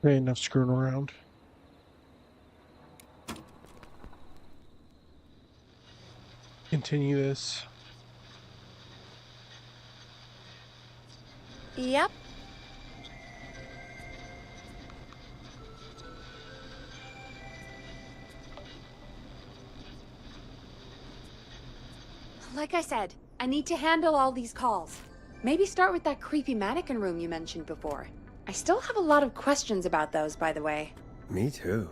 There ain't enough screwing around. Continue this. Yep. Like I said, I need to handle all these calls. Maybe start with that creepy mannequin room you mentioned before. I still have a lot of questions about those, by the way. Me too.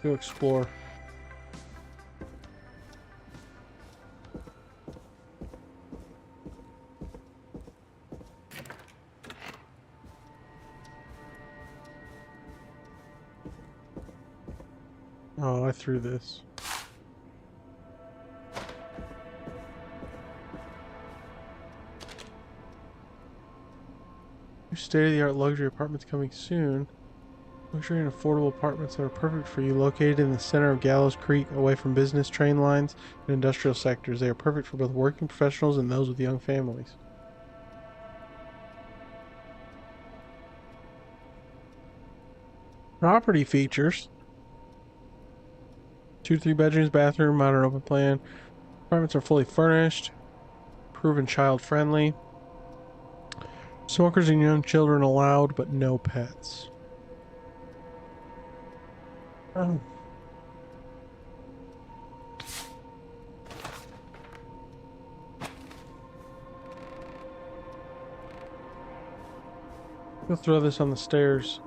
Go explore. Oh, I threw this. New state-of-the-art luxury apartments coming soon. Luxury and affordable apartments that are perfect for you, located in the center of Gallows Creek, away from business train lines and industrial sectors. They are perfect for both working professionals and those with young families. Property features. 2 to 3 bedrooms, bathroom, modern open plan. Apartments are fully furnished, proven child friendly. Smokers and young children allowed, but no pets. Oh. We'll throw this on the stairs.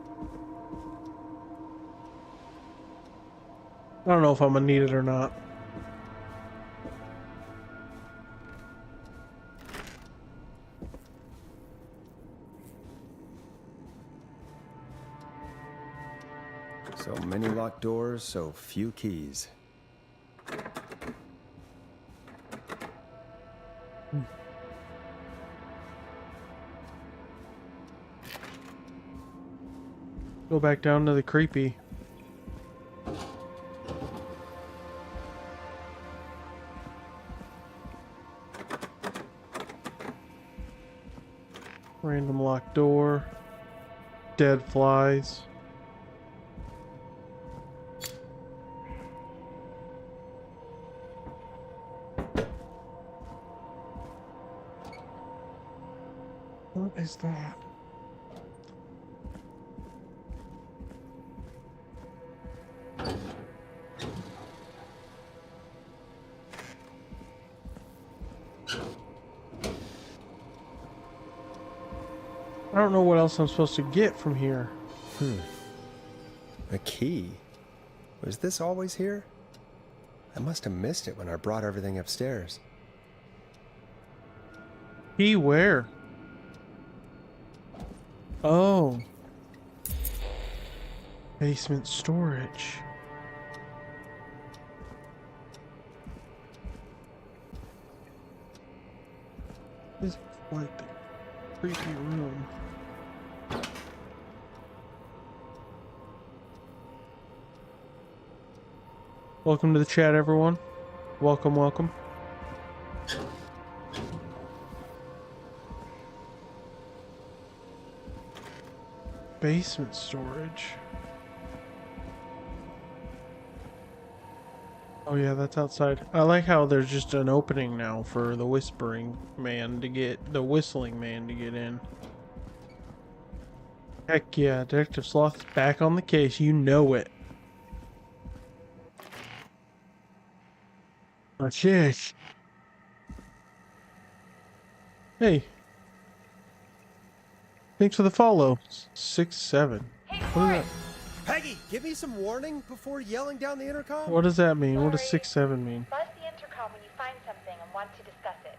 I don't know if I'm gonna need it or not. So many locked doors, so few keys. Go back down to the creepy. Random locked door. Dead flies. What is that? I don't know what else I'm supposed to get from here. A key? Was this always here? I must have missed it when I brought everything upstairs. Key where? Oh. Basement storage. This is like the creepy room. Welcome to the chat, everyone. Welcome, welcome. Basement storage. Oh yeah, that's outside. I like how there's just an opening now for the whispering man to get, the whistling man to get in. Heck yeah, Detective Sloth's back on the case, you know it. That's it. Hey. Thanks for the follow. 6-7. Hey, What is Forrest! Peggy, give me some warning before yelling down the intercom. What does that mean? Sorry. What does 6-7 mean? Buzz the intercom when you find something and want to discuss it.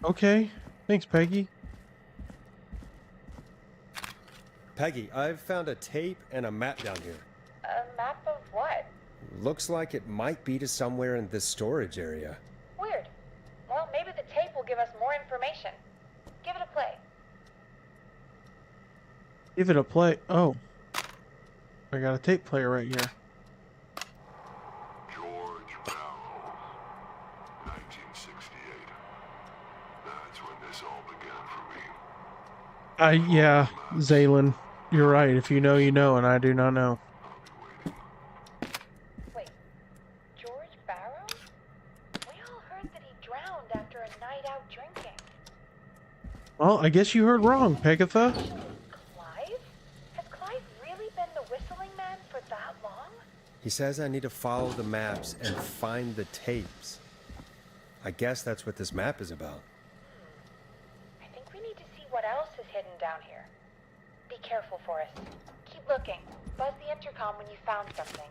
Okay. Thanks, Peggy. Peggy, I've found a tape and a map down here. A map of what? Looks like it might be to somewhere in this storage area. Weird. Well, maybe the tape will give us more information. Give it a play. Give it a play. Oh. I got a tape player right here. George Barrow, 1968. That's when this all began for me. Yeah, Zaylin. You're right. If you know, you know, and I do not know. Wait, George Barrow? We all heard that he drowned after a night out drinking. Well, I guess you heard wrong, Pegatha. Clive? Has Clive really been the whistling man for that long? He says I need to follow the maps and find the tapes. I guess that's what this map is about. I think we need to see what else is hidden down here. Be careful, Forrest. Keep looking. Buzz the intercom when you found something.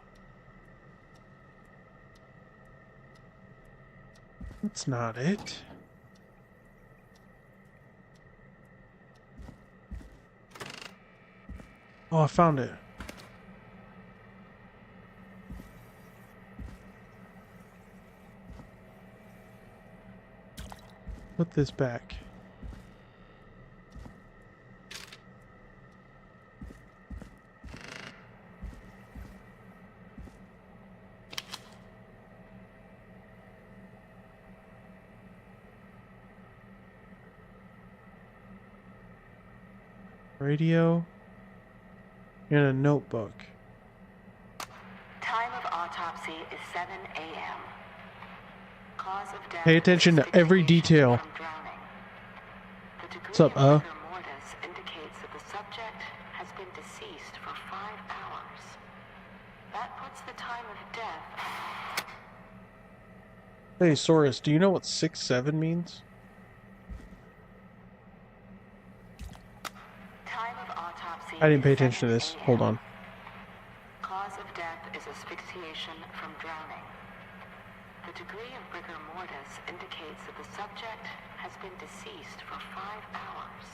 That's not it. Oh, I found it. Put this back. Radio and a notebook. Time of autopsy is 7 a.m. Cause of death Pay attention to every detail. from drowning. The degree What's up, of rigor mortis indicates that the subject has been deceased for 5 hours. That puts the time of death. Hey, Saurus, do you know what 6-7 means? Time of autopsy I didn't pay is attention to 7 this. a.m. Hold on. Cause of death is asphyxiation from drowning. The degree of rigor mortis indicates that the subject has been deceased for 5 hours.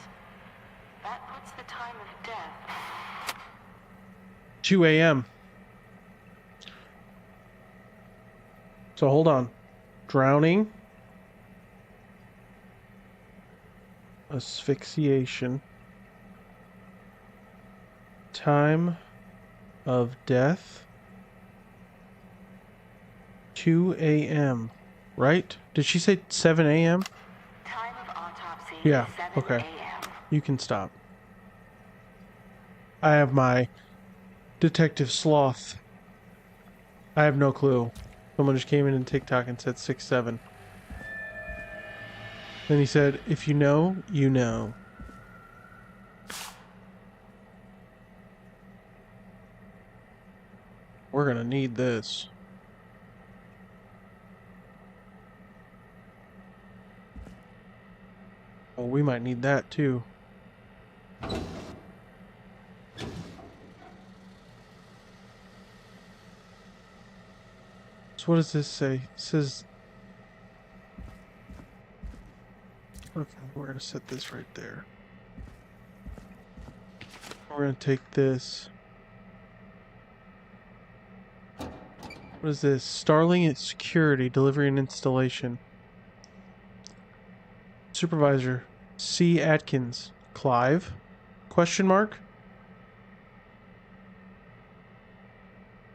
That puts the time of death. 2 a.m. So hold on. Drowning. Asphyxiation. Time of death. 2 a.m. Right? Did she say 7 a.m.? Time of autopsy Yeah, is 7 okay. a.m. You can stop. I have my detective sloth. I have no clue. Someone just came in TikTok and said 6-7. Then he said, if you know, you know. We're gonna need this. Oh, we might need that too. So what does this say? It says... Okay, we're gonna set this right there. We're gonna take this. What is this? Starling Security, Delivery and Installation. Supervisor, C. Atkins. Clive? Question mark?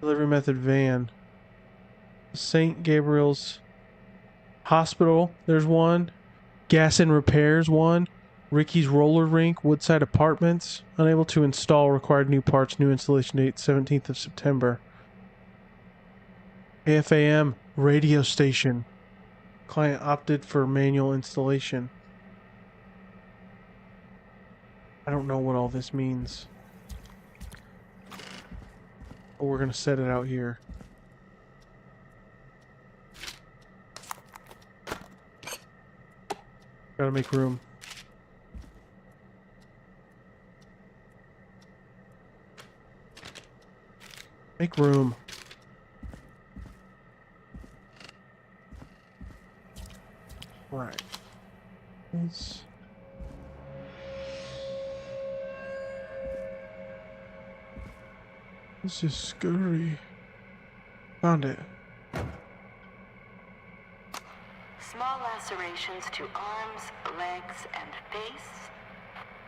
Delivery method van. St. Gabriel's Hospital, there's one. Gas and Repairs, one. Ricky's Roller Rink, Woodside Apartments. Unable to install required new parts. New installation date 17th of September. AFAM radio station. Client opted for manual installation. I don't know what all this means. But we're gonna set it out here. Gotta make room. Make room. Right. This is scary. Found it. Small lacerations to arms, legs, and face,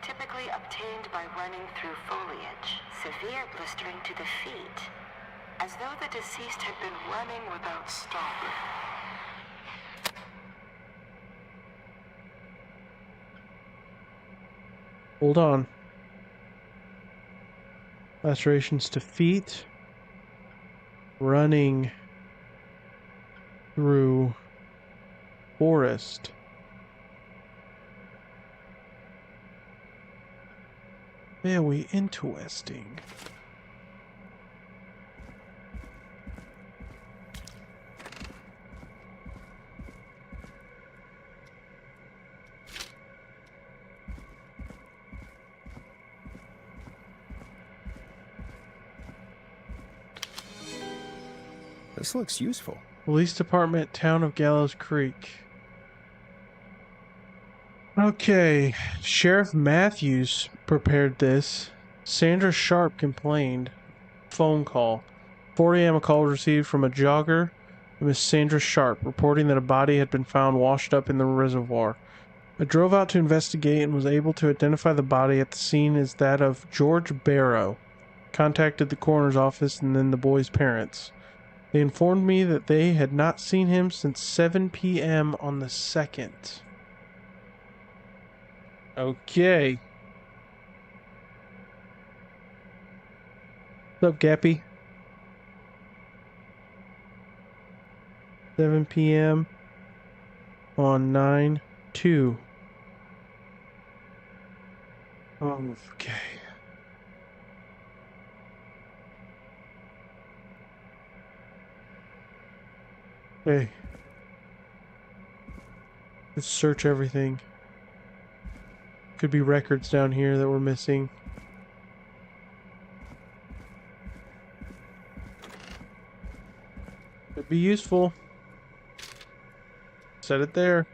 typically obtained by running through foliage. Severe blistering to the feet, as though the deceased had been running without stopping. Hold on. Lacerations to feet. Running through forest. Very interesting. This looks useful. Police Department, Town of Gallows Creek. Okay, Sheriff Matthews prepared this. Sandra Sharp complained. Phone call. 4 a.m. a call was received from a jogger, Miss Sandra Sharp, reporting that a body had been found washed up in the reservoir. I drove out to investigate and was able to identify the body at the scene as that of George Barrow. Contacted the coroner's office and then the boy's parents. They informed me that they had not seen him since 7 p.m. on the 2nd. Okay. What's up, Gappy? 7 p.m. on 9/2. Okay. Hey. Let's search everything. Could be records down here that we're missing. Could be useful. Set it there.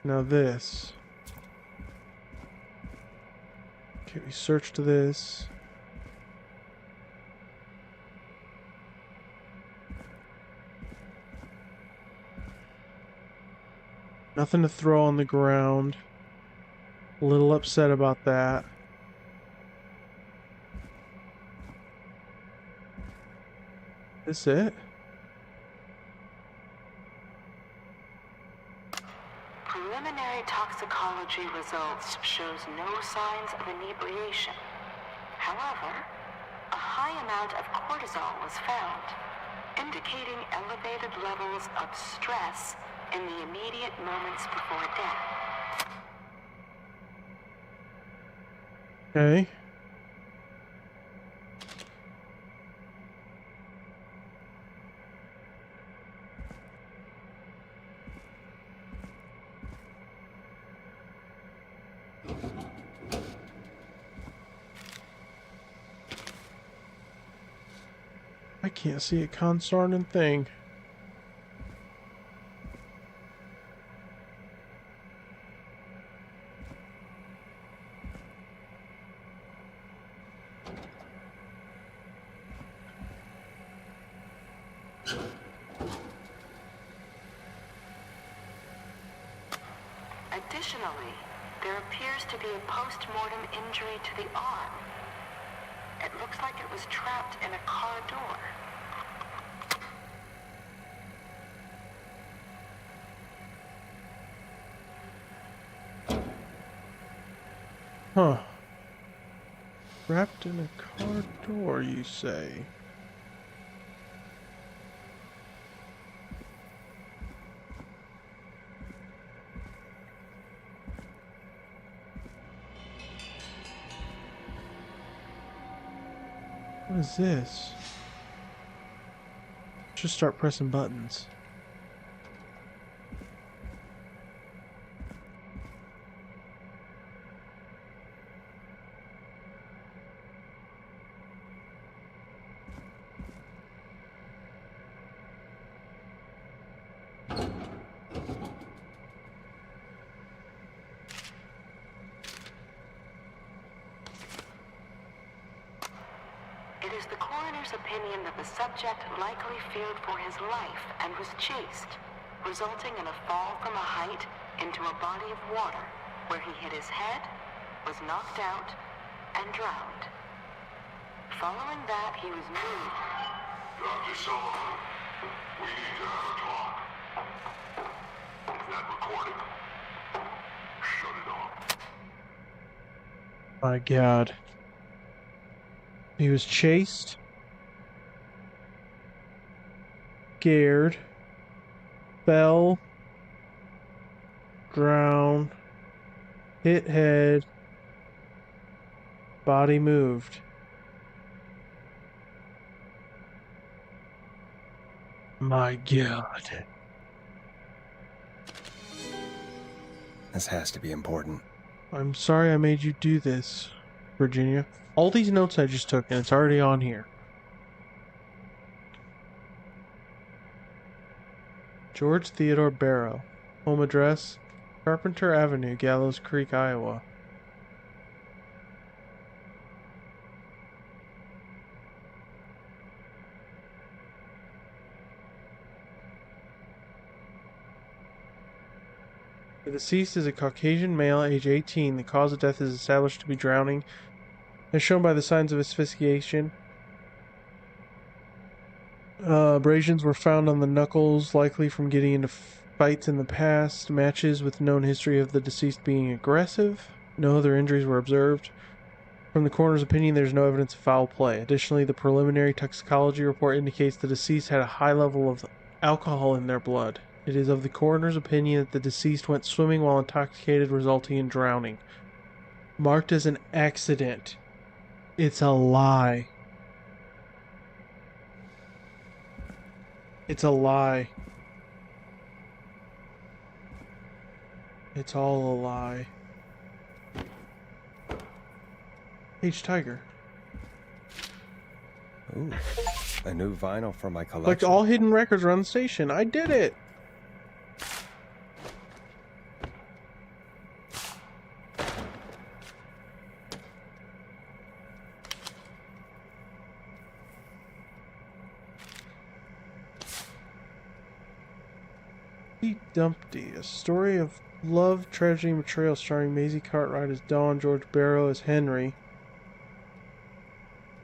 Now this. Okay, we searched this. Nothing to throw on the ground. A little upset about that. This it? Preliminary toxicology results shows no signs of inebriation. However, a high amount of cortisol was found, indicating elevated levels of stress in the immediate moments before death. Okay. I can't see a consarning thing. Additionally, there appears to be a post-mortem injury to the arm. It looks like it was trapped in a car door. Huh. Wrapped in a car door, you say? What is this? Just start pressing buttons. It is the coroner's opinion that the subject likely feared for his life and was chased, resulting in a fall from a height into a body of water, where he hit his head, was knocked out, and drowned. Following that, he was moved. Dr. Sullivan, we need to have a talk. That recording. Shut it off. My God. He was chased, scared, fell, drowned, hit head, body moved. My God. This has to be important. I'm sorry I made you do this, Virginia. All these notes I just took, and it's already on here. George Theodore Barrow. Home address, Carpenter Avenue, Gallows Creek, Iowa. The deceased is a Caucasian male, age 18. The cause of death is established to be drowning, as shown by the signs of asphyxiation. Abrasions were found on the knuckles, likely from getting into fights in the past. Matches with known history of the deceased being aggressive. No other injuries were observed. From the coroner's opinion, there's no evidence of foul play. Additionally, the preliminary toxicology report indicates the deceased had a high level of alcohol in their blood. It is of the coroner's opinion that the deceased went swimming while intoxicated, resulting in drowning. Marked as an accident. It's a lie. It's a lie. It's all a lie. H. Tiger. Ooh, a new vinyl for my collection. Collect all hidden records around the station. I did it! Pete Dumpty, a story of love, tragedy, and betrayal starring Maisie Cartwright as Dawn, George Barrow as Henry,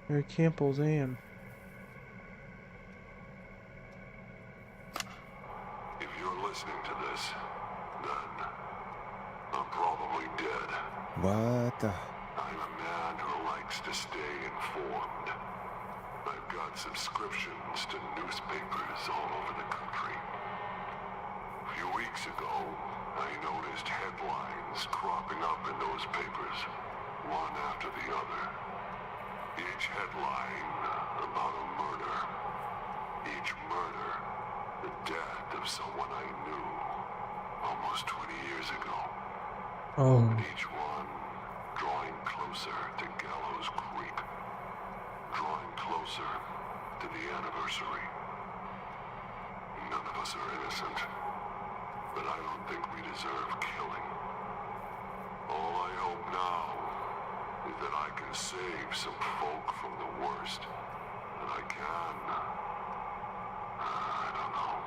Mary Campbell as Anne. If you're listening to this, then I'm probably dead. What the? I'm a man who likes to stay informed. I've got subscriptions to newspapers all over the country. A few weeks ago, I noticed headlines cropping up in those papers, one after the other. Each headline about a murder. Each murder, the death of someone I knew almost 20 years ago. Oh. And each one drawing closer to Gallows Creek. Drawing closer to the anniversary. None of us are innocent, but I don't think we deserve killing. All I hope now is that I can save some folk from the worst. And I can, I don't know,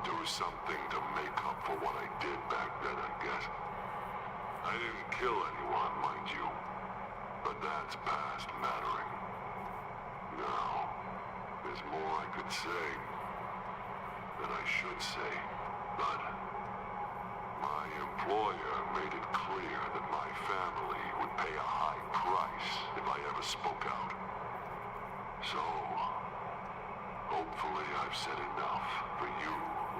do something to make up for what I did back then, I guess. I didn't kill anyone, mind you, but that's past mattering. Now, there's more I could say than I should say, but my employer made it clear that my family would pay a high price if I ever spoke out. So, hopefully I've said enough for you,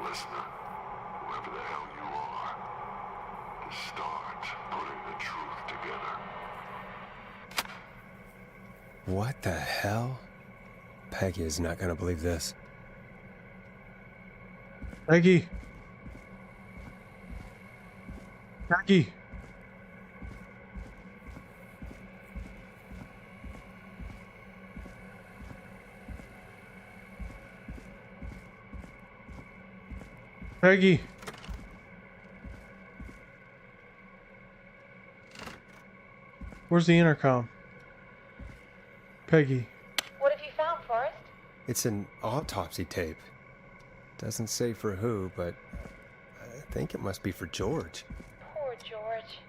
listener, whoever the hell you are, to start putting the truth together. What the hell? Peggy is not gonna believe this. Peggy! Peggy! Peggy! Where's the intercom? Peggy. What have you found, Forrest? It's an autopsy tape. Doesn't say for who, but I think it must be for George. Poor George.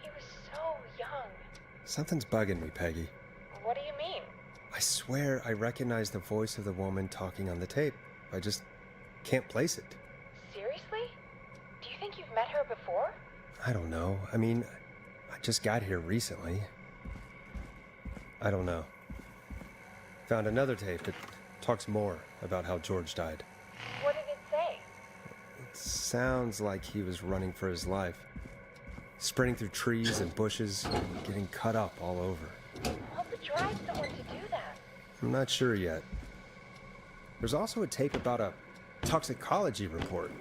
He was so young. Something's bugging me, Peggy. What do you mean? I swear I recognize the voice of the woman talking on the tape. I just can't place it. Seriously? Do you think you've met her before? I don't know. I mean, I just got here recently. I don't know. Found another tape that talks more about how George died. What did it say? It sounds like he was running for his life. Sprinting through trees and bushes, getting cut up all over. What would drive someone to do that? I'm not sure yet. There's also a tape about a toxicology report.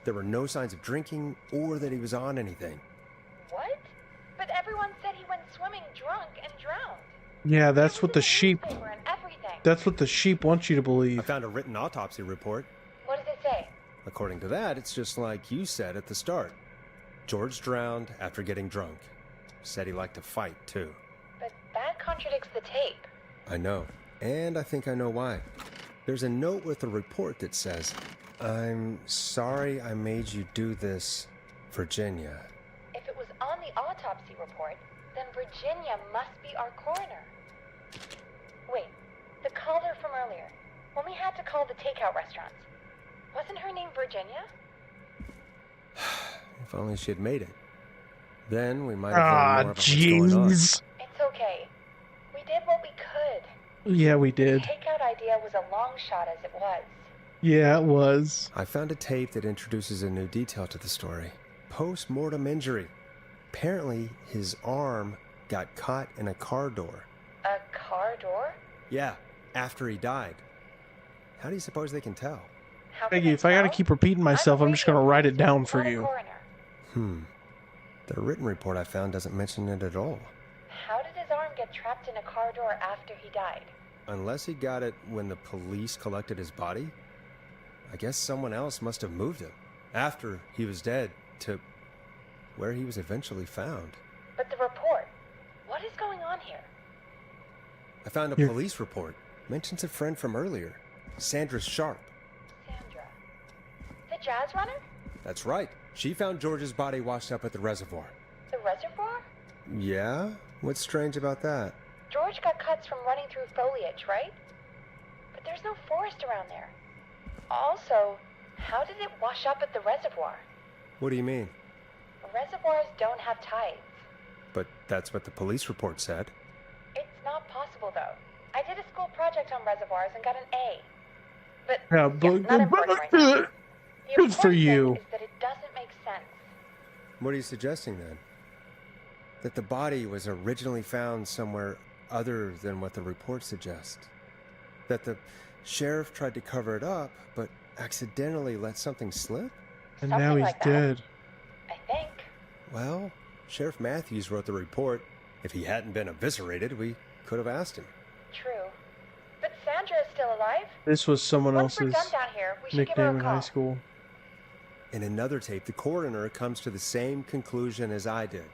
There were no signs of drinking or that he was on anything. What? But everyone said he went swimming drunk and drowned. Yeah, that's what the sheep. Newspaper and everything. That's what the sheep want you to I believe. found a written autopsy report. What does it say? According to that, it's just like you said at the start. George drowned after getting drunk. Said he liked to fight, too. But that contradicts the tape. I know. And I think I know why. There's a note with the report that says, "I'm sorry I made you do this, Virginia." If it was on the autopsy report, then Virginia must be our coroner. Wait, the caller from earlier, when we had to call the takeout restaurants, wasn't her name Virginia? If only she had made it. Then we might have learned more about what's going on. Jeez. It's okay. We did what we could. Yeah, we The did. takeout idea was a long shot as it was. Yeah, it was. I found a tape that introduces a new detail to the story. Post-mortem injury. Apparently, his arm got caught in a car door. A car door? Yeah, after he died. How do you suppose they can tell? How can Peggy, they if I gotta tell? keep repeating myself, I'm just gonna write it down for Not a you. coroner. The written report I found doesn't mention it at all. How did his arm get trapped in a car door after he died? Unless he got it when the police collected his body, I guess someone else must have moved him after he was dead to where he was eventually found. But the report, what is going on here? I found a Here. police report. Mentions a friend from earlier, Sandra Sharp. Sandra. The jazz runner? That's right. She found George's body washed up at the reservoir. The reservoir? Yeah? What's strange about that? George got cuts from running through foliage, right? But there's no forest around there. Also, how did it wash up at the reservoir? What do you mean? Reservoirs don't have tides. But that's what the police report said. It's not possible, though. I did a school project on reservoirs and got an A. But Yeah, not important right now. The good for important you. thing is that it doesn't make sense. What are you suggesting then? That the body was originally found somewhere other than what the report suggests? That the sheriff tried to cover it up, but accidentally let something slip? And Something now he's like that. dead. I think. Well, Sheriff Matthews wrote the report. If he hadn't been eviscerated, we could have asked him. True. But Sandra is still alive. This was someone Once we're else's done down here, we should give her nickname a in call. high school. In another tape, the coroner comes to the same conclusion as I did.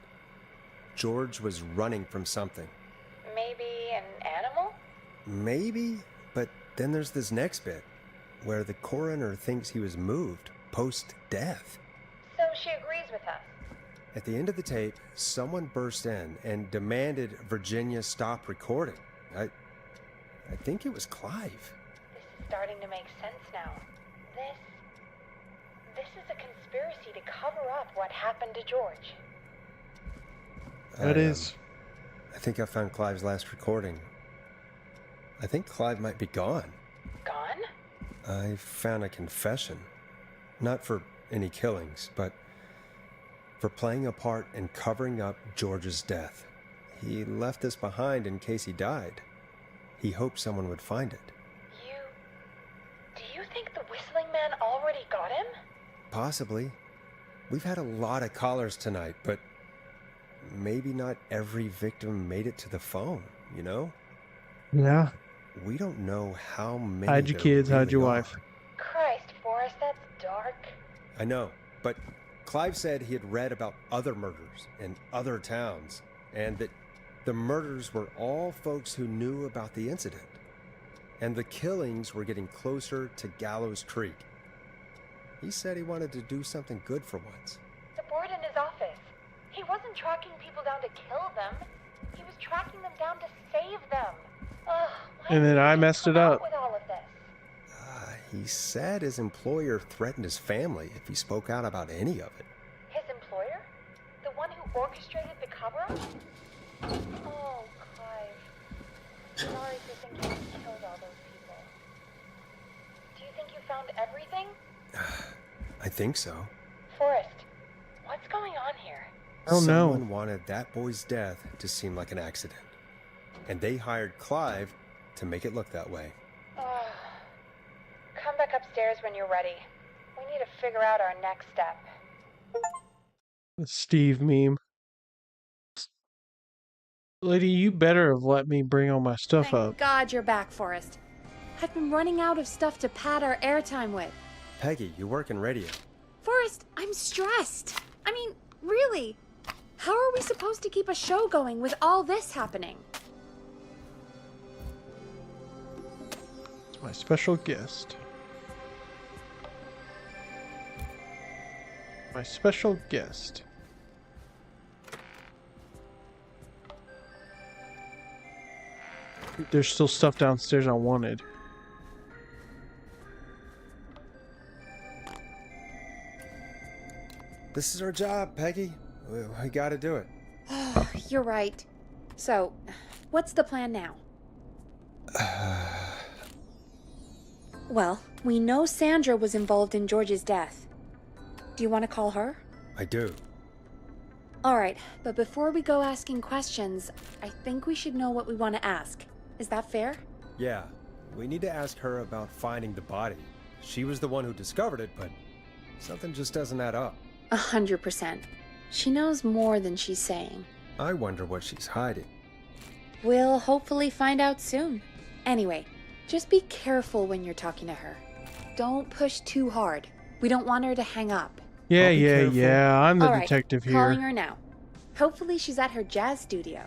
George was running from something. Maybe an animal? Maybe, but then there's this next bit, where the coroner thinks he was moved post-death. So she agrees with us. At the end of the tape, someone burst in and demanded Virginia stop recording. I think it was Clive. This is starting to make sense now. This is a conspiracy to cover up what happened to George. That is. I think I found Clive's last recording. I think Clive might be gone. Gone? I found a confession. Not for any killings, but for playing a part in covering up George's death. He left this behind in case he died. He hoped someone would find it. Do you think the whistling man already got him? Possibly. We've had a lot of callers tonight, but maybe not every victim made it to the phone, you know? Yeah. We don't know how many. Hide your there kids, hide really your are. wife. Christ, Forrest, that's dark. I know, but Clive said he had read about other murders in other towns, and that The murders were all folks who knew about the incident. And the killings were getting closer to Gallows Creek. He said he wanted to do something good for once. The board in his office. He wasn't tracking people down to kill them. He was tracking them down to save them. Ugh, And then I messed it up. With all of this? He said his employer threatened his family if he spoke out about any of it. His employer? The one who orchestrated the cover-up? Oh, Clive. Sorry for thinking you killed all those people. Do you think you found everything? I think so. Forrest, what's going on here? Oh no. Someone wanted that boy's death to seem like an accident. And they hired Clive to make it look that way. Come back upstairs when you're ready. We need to figure out our next step. The Steve meme. Lady, you better have let me bring all my stuff Thank up. God you're back, Forrest. I've been running out of stuff to pad our airtime with. Peggy, you work in radio. Forrest, I'm stressed. I mean, really. How are we supposed to keep a show going with all this happening? My special guest. My special guest. There's still stuff downstairs I wanted. This is our job, Peggy. We gotta do it. You're right. So, what's the plan now? Well, we know Sandra was involved in George's death. Do you want to call her? I do. Alright, but before we go asking questions, I think we should know what we want to ask. Is that fair? Yeah, we need to ask her about finding the body. She was the one who discovered it, but something just doesn't add up. 100%. She knows more than she's saying. I wonder what she's hiding. We'll hopefully find out soon. Anyway, just be careful when you're talking to her. Don't push too hard. We don't want her to hang up. Yeah, I'll be careful. yeah. I'm the All right, detective here. calling her now. Hopefully she's at her jazz studio.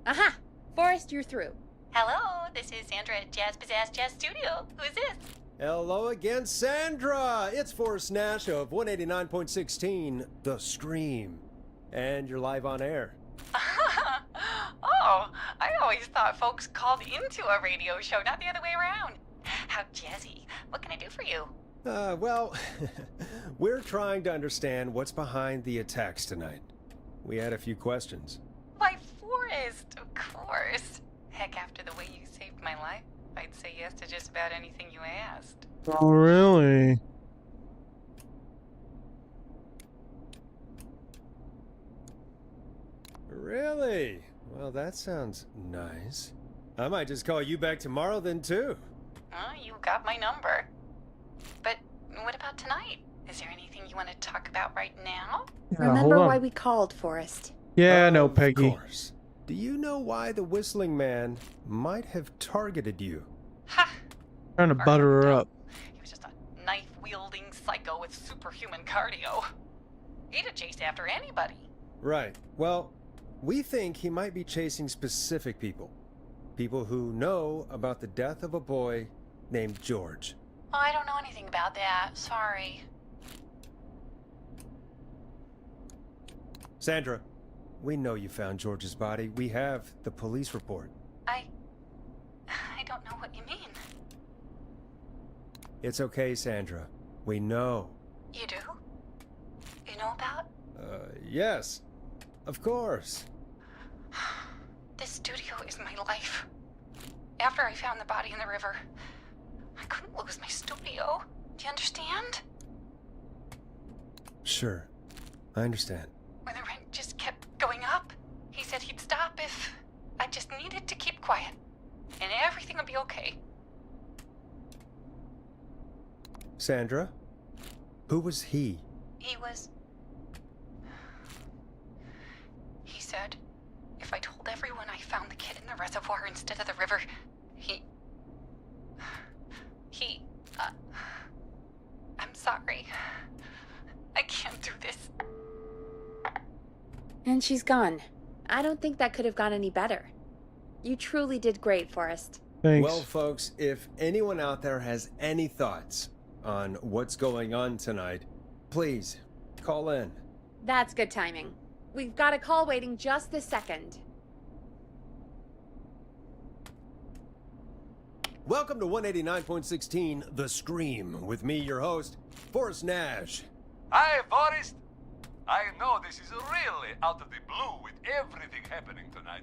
Aha! Forrest, you're through. Hello, this is Sandra at Jazz Pizzazz Jazz Studio. Who is this? Hello again, Sandra! It's Forrest Nash of 189.16, The Scream. And you're live on air. Oh, I always thought folks called into a radio show, not the other way around. How jazzy. What can I do for you? Well, we're trying to understand what's behind the attacks tonight. We had a few questions. Why, Forrest, of course. Heck, after the way you saved my life, I'd say yes to just about anything you asked. Oh, really? Really? Well, that sounds nice. I might just call you back tomorrow then, too. You got my number. But what about tonight? Is there anything you want to talk about right now? Remember hold on. why we called, Forrest. Yeah, no, Of Peggy. course. Do you know why the Whistling Man might have targeted you? Ha! Trying to butter her up. He was just a knife-wielding psycho with superhuman cardio. He'd have chased after anybody. Right. Well, we think he might be chasing specific people. People who know about the death of a boy named George. Oh, I don't know anything about that. Sorry. Sandra, we know you found George's body. We have the police report. I don't know what you mean. It's okay, Sandra. We know. You do? You know about? Yes. Of course. This studio is my life. After I found the body in the river, I couldn't lose my studio. Do you understand? Sure. I understand. When the rent just kept going up, he said he'd stop if I just needed to keep quiet. And everything would be okay. Sandra? Who was he? He said, if I told everyone I found the kid in the reservoir instead of the river, I'm sorry. I can't do this. And she's gone. I don't think that could have gone any better. You truly did great, Forrest. Thanks. Well, folks, if anyone out there has any thoughts on what's going on tonight, please call in. That's good timing. We've got a call waiting just this second. Welcome to 189.16 The Scream, with me, your host, Forrest Nash. Hi, Forrest. I know this is really out of the blue with everything happening tonight,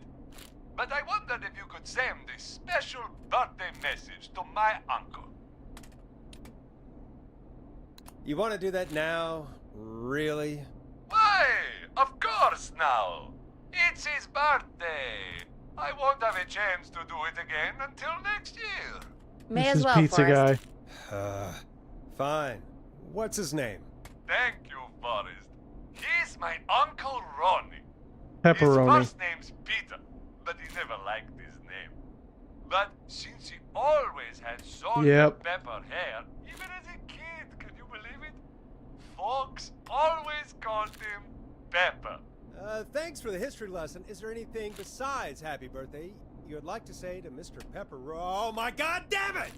but I wondered if you could send a special birthday message to my uncle. You want to do that now? Really? Why, of course now. It's his birthday. I won't have a chance to do it again until next year. May This as is well, Pizza Forrest. Guy. Fine. What's his name? Thank you, Forrest. He's my Uncle Ronnie. Pepperoni. His first name's Peter, but he never liked his name. But since he always had salt Yep. and pepper hair, even as a kid, can you believe it? Folks always called him Pepper. Thanks for the history lesson. Is there anything besides happy birthday you would like to say to Mr. Pepper? Oh my god damn it!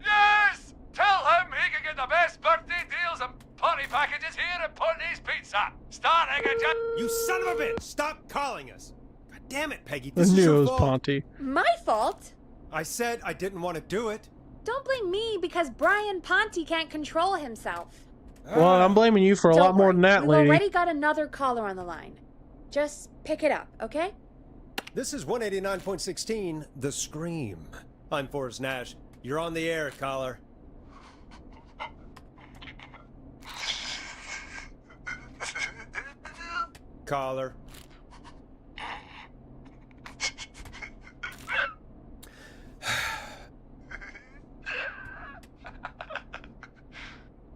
Yes! Tell him he can get the best birthday deals and party packages here at Putney's Pizza. Starting at just... You son of a bitch! Stop calling us! God damn it, Peggy. I This is knew it your was fault. Ponty. My fault? I said I didn't want to do it. Don't blame me because Brian Ponty can't control himself. Well, I'm blaming you for a Don't lot more worry, than that, we've lady. already got another caller on the line. Just pick it up, okay? This is 189.16 The Scream. I'm Forrest Nash. You're on the air, caller. Caller.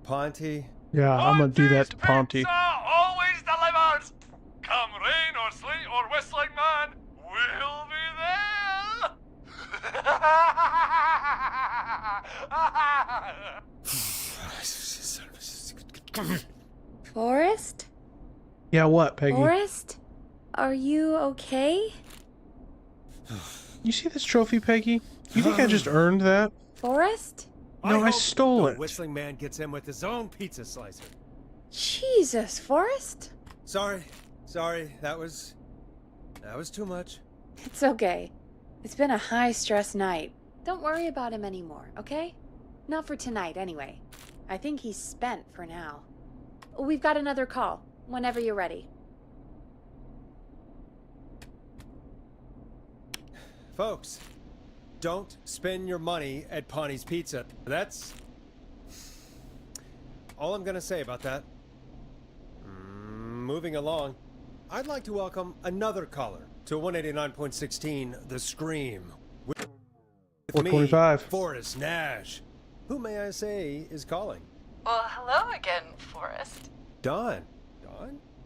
Ponty. Yeah, I'm gonna do that to Ponty's Ponty. Pizza always delivers. Come rain or sleet or whistling man, we'll be there. Forrest? Yeah, what, Peggy? Forrest? Are you okay? You see this trophy, Peggy? You think I just earned that? Forrest? No, I hope stole the it. Whistling Man gets in with his own pizza slicer. Jesus, Forrest? Sorry, that was too much. It's okay. It's been a high-stress night. Don't worry about him anymore, okay? Not for tonight, anyway. I think he's spent for now. We've got another call, whenever you're ready. Folks, don't spend your money at Ponty's Pizza. That's all I'm gonna say about that. Moving along, I'd like to welcome another caller to 189.16 The Scream. With me, 425. Forrest Nash. Who may I say is calling? Well, hello again, Forrest. Don.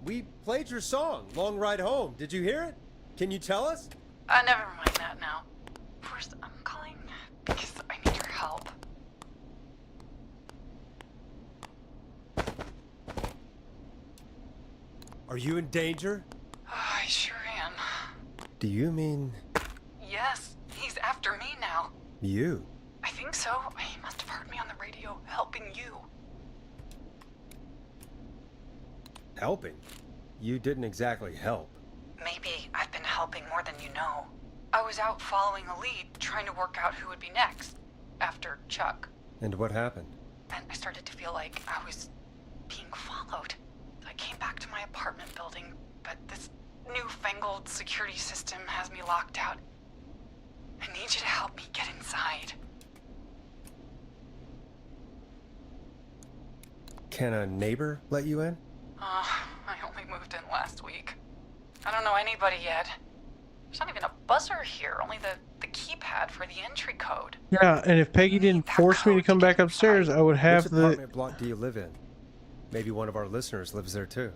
We played your song, Long Ride Home. Did you hear it? Can you tell us? Never mind that now. Forrest, I'm calling because I need your help. Are you in danger? I sure am. Do you mean Yes, he's after me now. you? I think so. He must have heard me on the radio helping you. Helping? You didn't exactly help. Maybe I've been helping more than you know. I was out following a lead, trying to work out who would be next, after Chuck. And what happened? And I started to feel like I was being followed. I came back to my apartment building, but this newfangled security system has me locked out. I need you to help me get inside. Can a neighbor let you in? I only moved in last week. I don't know anybody yet. There's not even a buzzer here, only the keypad for the entry code. Yeah, and if Peggy didn't force me to come back upstairs, I would have Which the... apartment block do you live in? Maybe one of our listeners lives there too.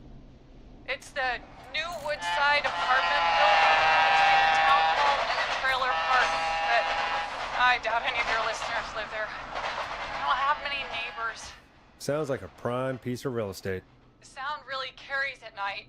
It's the new Woodside apartment building between the town hall and the trailer park, but I doubt any of your listeners live there. I don't have many neighbors. Sounds like a prime piece of real estate. The sound really carries at night.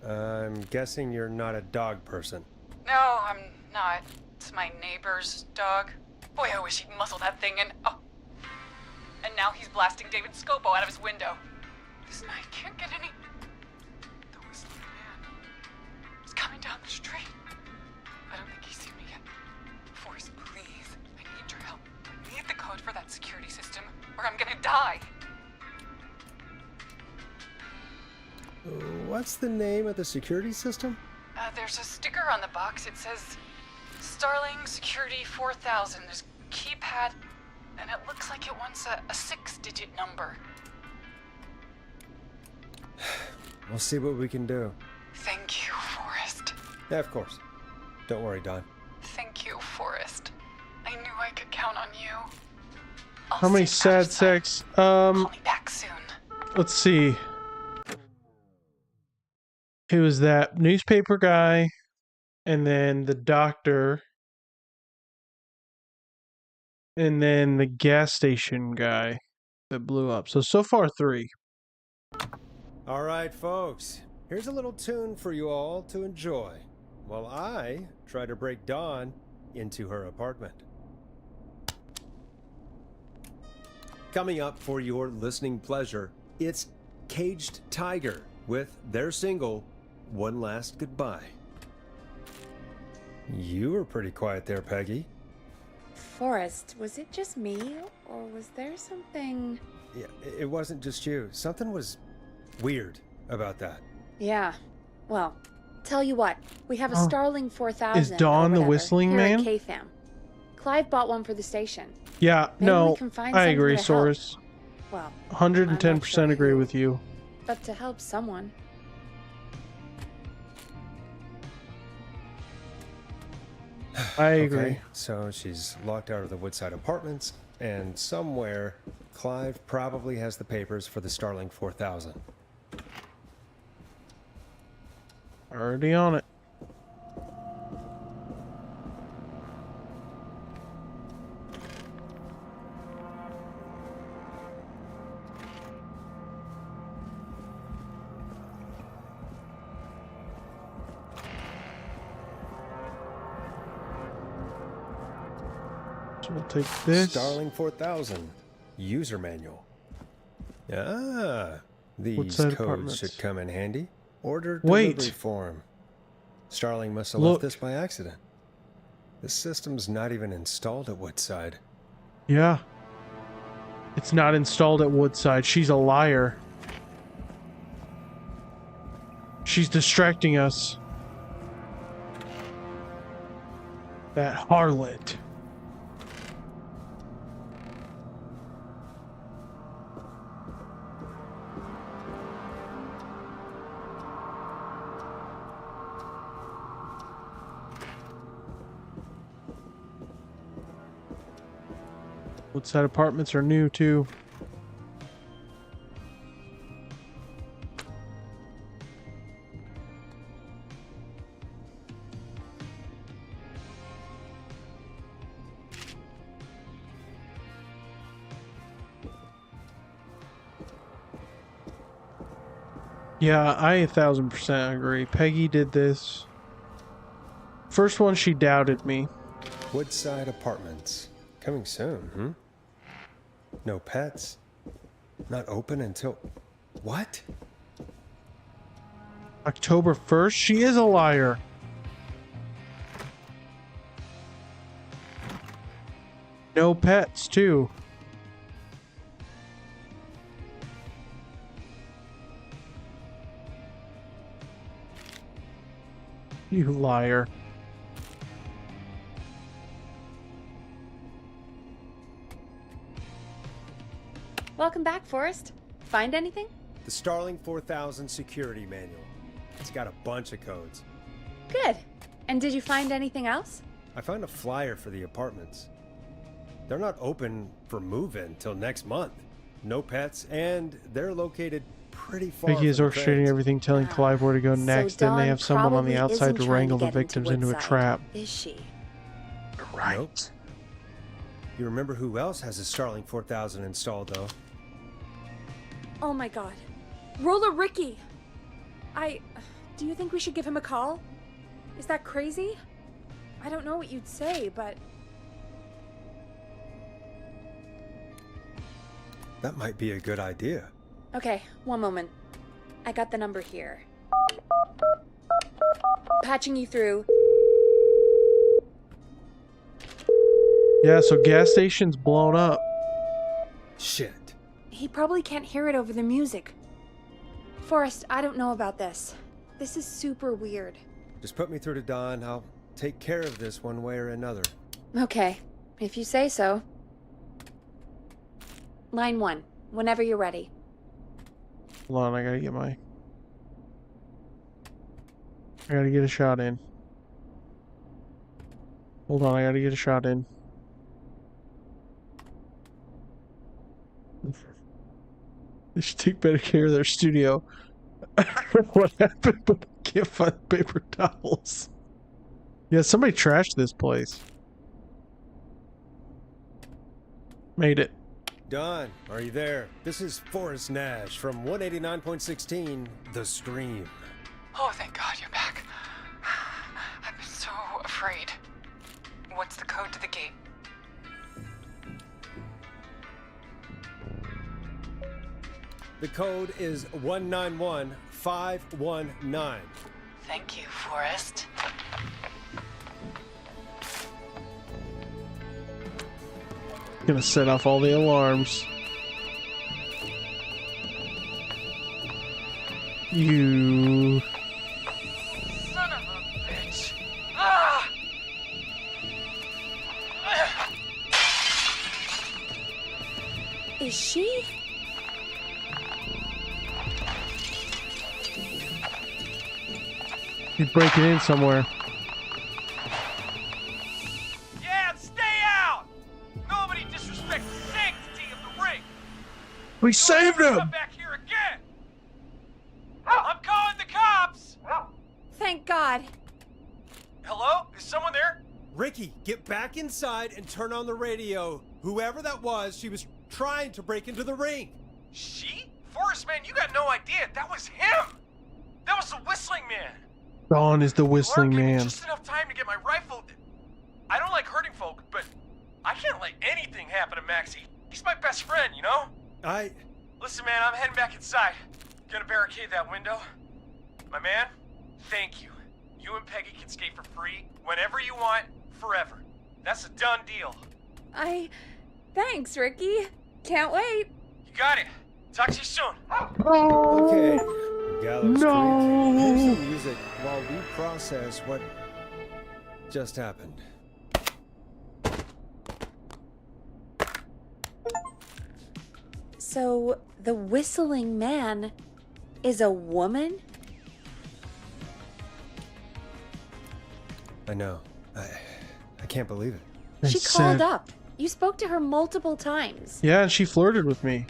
I'm guessing you're not a dog person. No, I'm not. It's my neighbor's dog. Boy, I wish he'd muzzle that thing and... Oh. And now he's blasting David Scopo out of his window. This night can't get any... The whistling man is coming down the street. I don't think he's seen me yet. Forrest, please. I need your help. I need the code for that security system, or I'm gonna die. What's the name of the security system? There's a sticker on the box. It says Starling Security 4000. There's a keypad, and it looks like it wants a 6-digit number. We'll see what we can do. Thank you, Forrest. Yeah, of course. Don't worry, Don. Thank you, Forrest. I knew I could count on you. I'll How many see you out of sad sight. sex? Call me back soon. Let's see. It was that newspaper guy, and then the doctor, and then the gas station guy that blew up. So far 3. All right, folks. Here's a little tune for you all to enjoy while I try to break Dawn into her apartment. Coming up for your listening pleasure, it's Caged Tiger with their single, One Last Goodbye. You were pretty quiet there, Peggy. Forrest, was it just me, or was there something... Yeah, it wasn't just you. Something was weird about that. Yeah. Well, tell you what, we have a Starling 4000. Is Dawn the whistling here man? At KFAM. Clive bought one for the station. Yeah, Maybe no, we can find I something agree, to help. Soros. Well, 110% agree with you. but to help someone. I agree. Okay, so she's locked out of the Woodside Apartments, and somewhere Clive probably has the papers for the Starling 4000. Already on it. So we'll take this. Starling 4000 user manual. Ah, these Woodside codes Apartments. should come in handy. Order Wait. delivery form. Starling must have Look. left this by accident. The system's not even installed at Woodside. Yeah. It's not installed at Woodside. She's a liar. She's distracting us. That harlot. Woodside Apartments are new too. Yeah, I 1000% agree. Peggy did this. First one, she doubted me. Woodside Apartments. Coming soon, No pets. Not open until... What? October 1st? She is a liar. No pets, too. You liar. Welcome back, Forrest. Find anything? The Starling 4000 security manual. It's got a bunch of codes. Good. And did you find anything else? I found a flyer for the apartments. They're not open for move-in till next month. No pets, and they're located pretty far Peggy is from the orchestrating trains. everything, telling Clive where to go next. Then they Dawn have someone on the probably outside isn't to trying wrangle the get into victims into a Woodside, trap. Is she? Right. Nope. You remember who else has a Starling 4000 installed, though? Oh my god. Roller Ricky! Do you think we should give him a call? Is that crazy? I don't know what you'd say, but... That might be a good idea. Okay, one moment. I got the number here. Patching you through. Yeah, so gas station's blown up. Shit. He probably can't hear it over the music. Forrest, I don't know about this. This is super weird. Just put me through to Don. I'll take care of this one way or another. Okay, if you say so. Line 1, whenever you're ready. Hold on, I gotta get a shot in. Hold on, I gotta get a shot in. They should take better care of their studio. I don't know what happened, but I can't find paper towels. Yeah, somebody trashed this place. Made it. Don, are you there? This is Forrest Nash from 189.16, The Scream. Oh, thank God you're back. I've been so afraid. What's the code to the gate? The code is 191519. Thank you, Forrest. Gonna set off all the alarms. You... Son of a bitch. Ah! Is she? He's breaking in somewhere. Yeah, stay out! Nobody disrespects the sanctity of the ring! We saved Don't him! come back here again! I'm calling the cops! Thank God. Hello? Is someone there? Ricky, get back inside and turn on the radio. Whoever that was, she was trying to break into the ring. She? Forrest, man, you got no idea. That was him! That was the Whistling Man! Dawn is the Whistling Alarm gave me Man. just enough time to get my rifle. I don't like hurting folk, but I can't let anything happen to Maxie. He's my best friend, you know? Listen, man, I'm heading back inside. Gonna barricade that window. My man, thank you. You and Peggy can skate for free whenever you want, forever. That's a done deal. Thanks, Ricky. Can't wait. You got it. Talk to you soon. Okay. Gallows No. Creek. Here's some music while we process what just happened. So, the Whistling Man is a woman? I know. I can't believe it. She called up. You spoke to her multiple times. Yeah, and she flirted with me.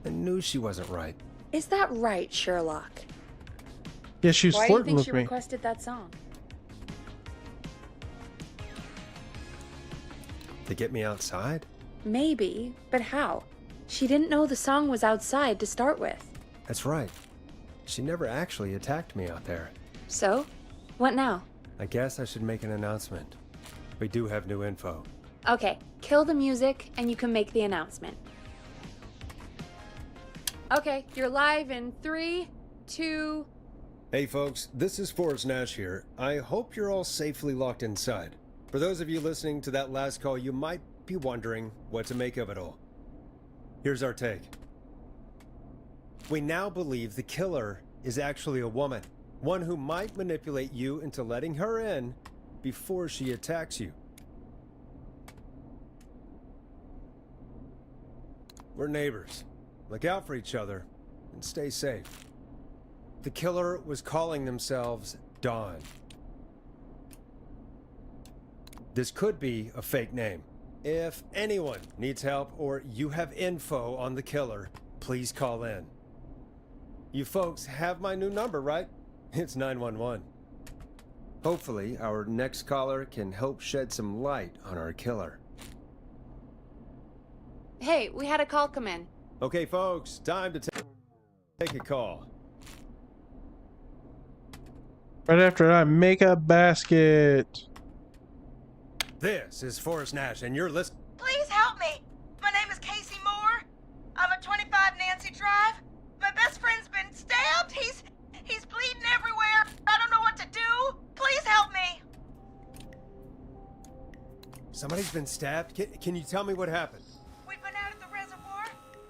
I knew she wasn't right. Is that right, Sherlock? Yeah, she was Why do you flirting think with she me. requested that song? To get me outside? Maybe, but how? She didn't know the song was outside to start with. That's right. She never actually attacked me out there. So, what now? I guess I should make an announcement. We do have new info. Okay, kill the music and you can make the announcement. Okay, you're live in 3, 2... Hey folks, this is Forrest Nash here. I hope you're all safely locked inside. For those of you listening to that last call, you might be wondering what to make of it all. Here's our take. We now believe the killer is actually a woman. One who might manipulate you into letting her in before she attacks you. We're neighbors. Look out for each other and stay safe. The killer was calling themselves Dawn. This could be a fake name. If anyone needs help or you have info on the killer, please call in. You folks have my new number, right? It's 911. Hopefully, our next caller can help shed some light on our killer. Hey, we had a call come in. Okay, folks, time to take a call. Right after that, makeup basket. This is Forrest Nash, and you're listening. Please help me. My name is Casey Moore. I'm at 25 Nancy Drive. My best friend's been stabbed. He's bleeding everywhere. I don't know what to do. Please help me. Somebody's been stabbed? Can you tell me what happened? We'd been out at the reservoir.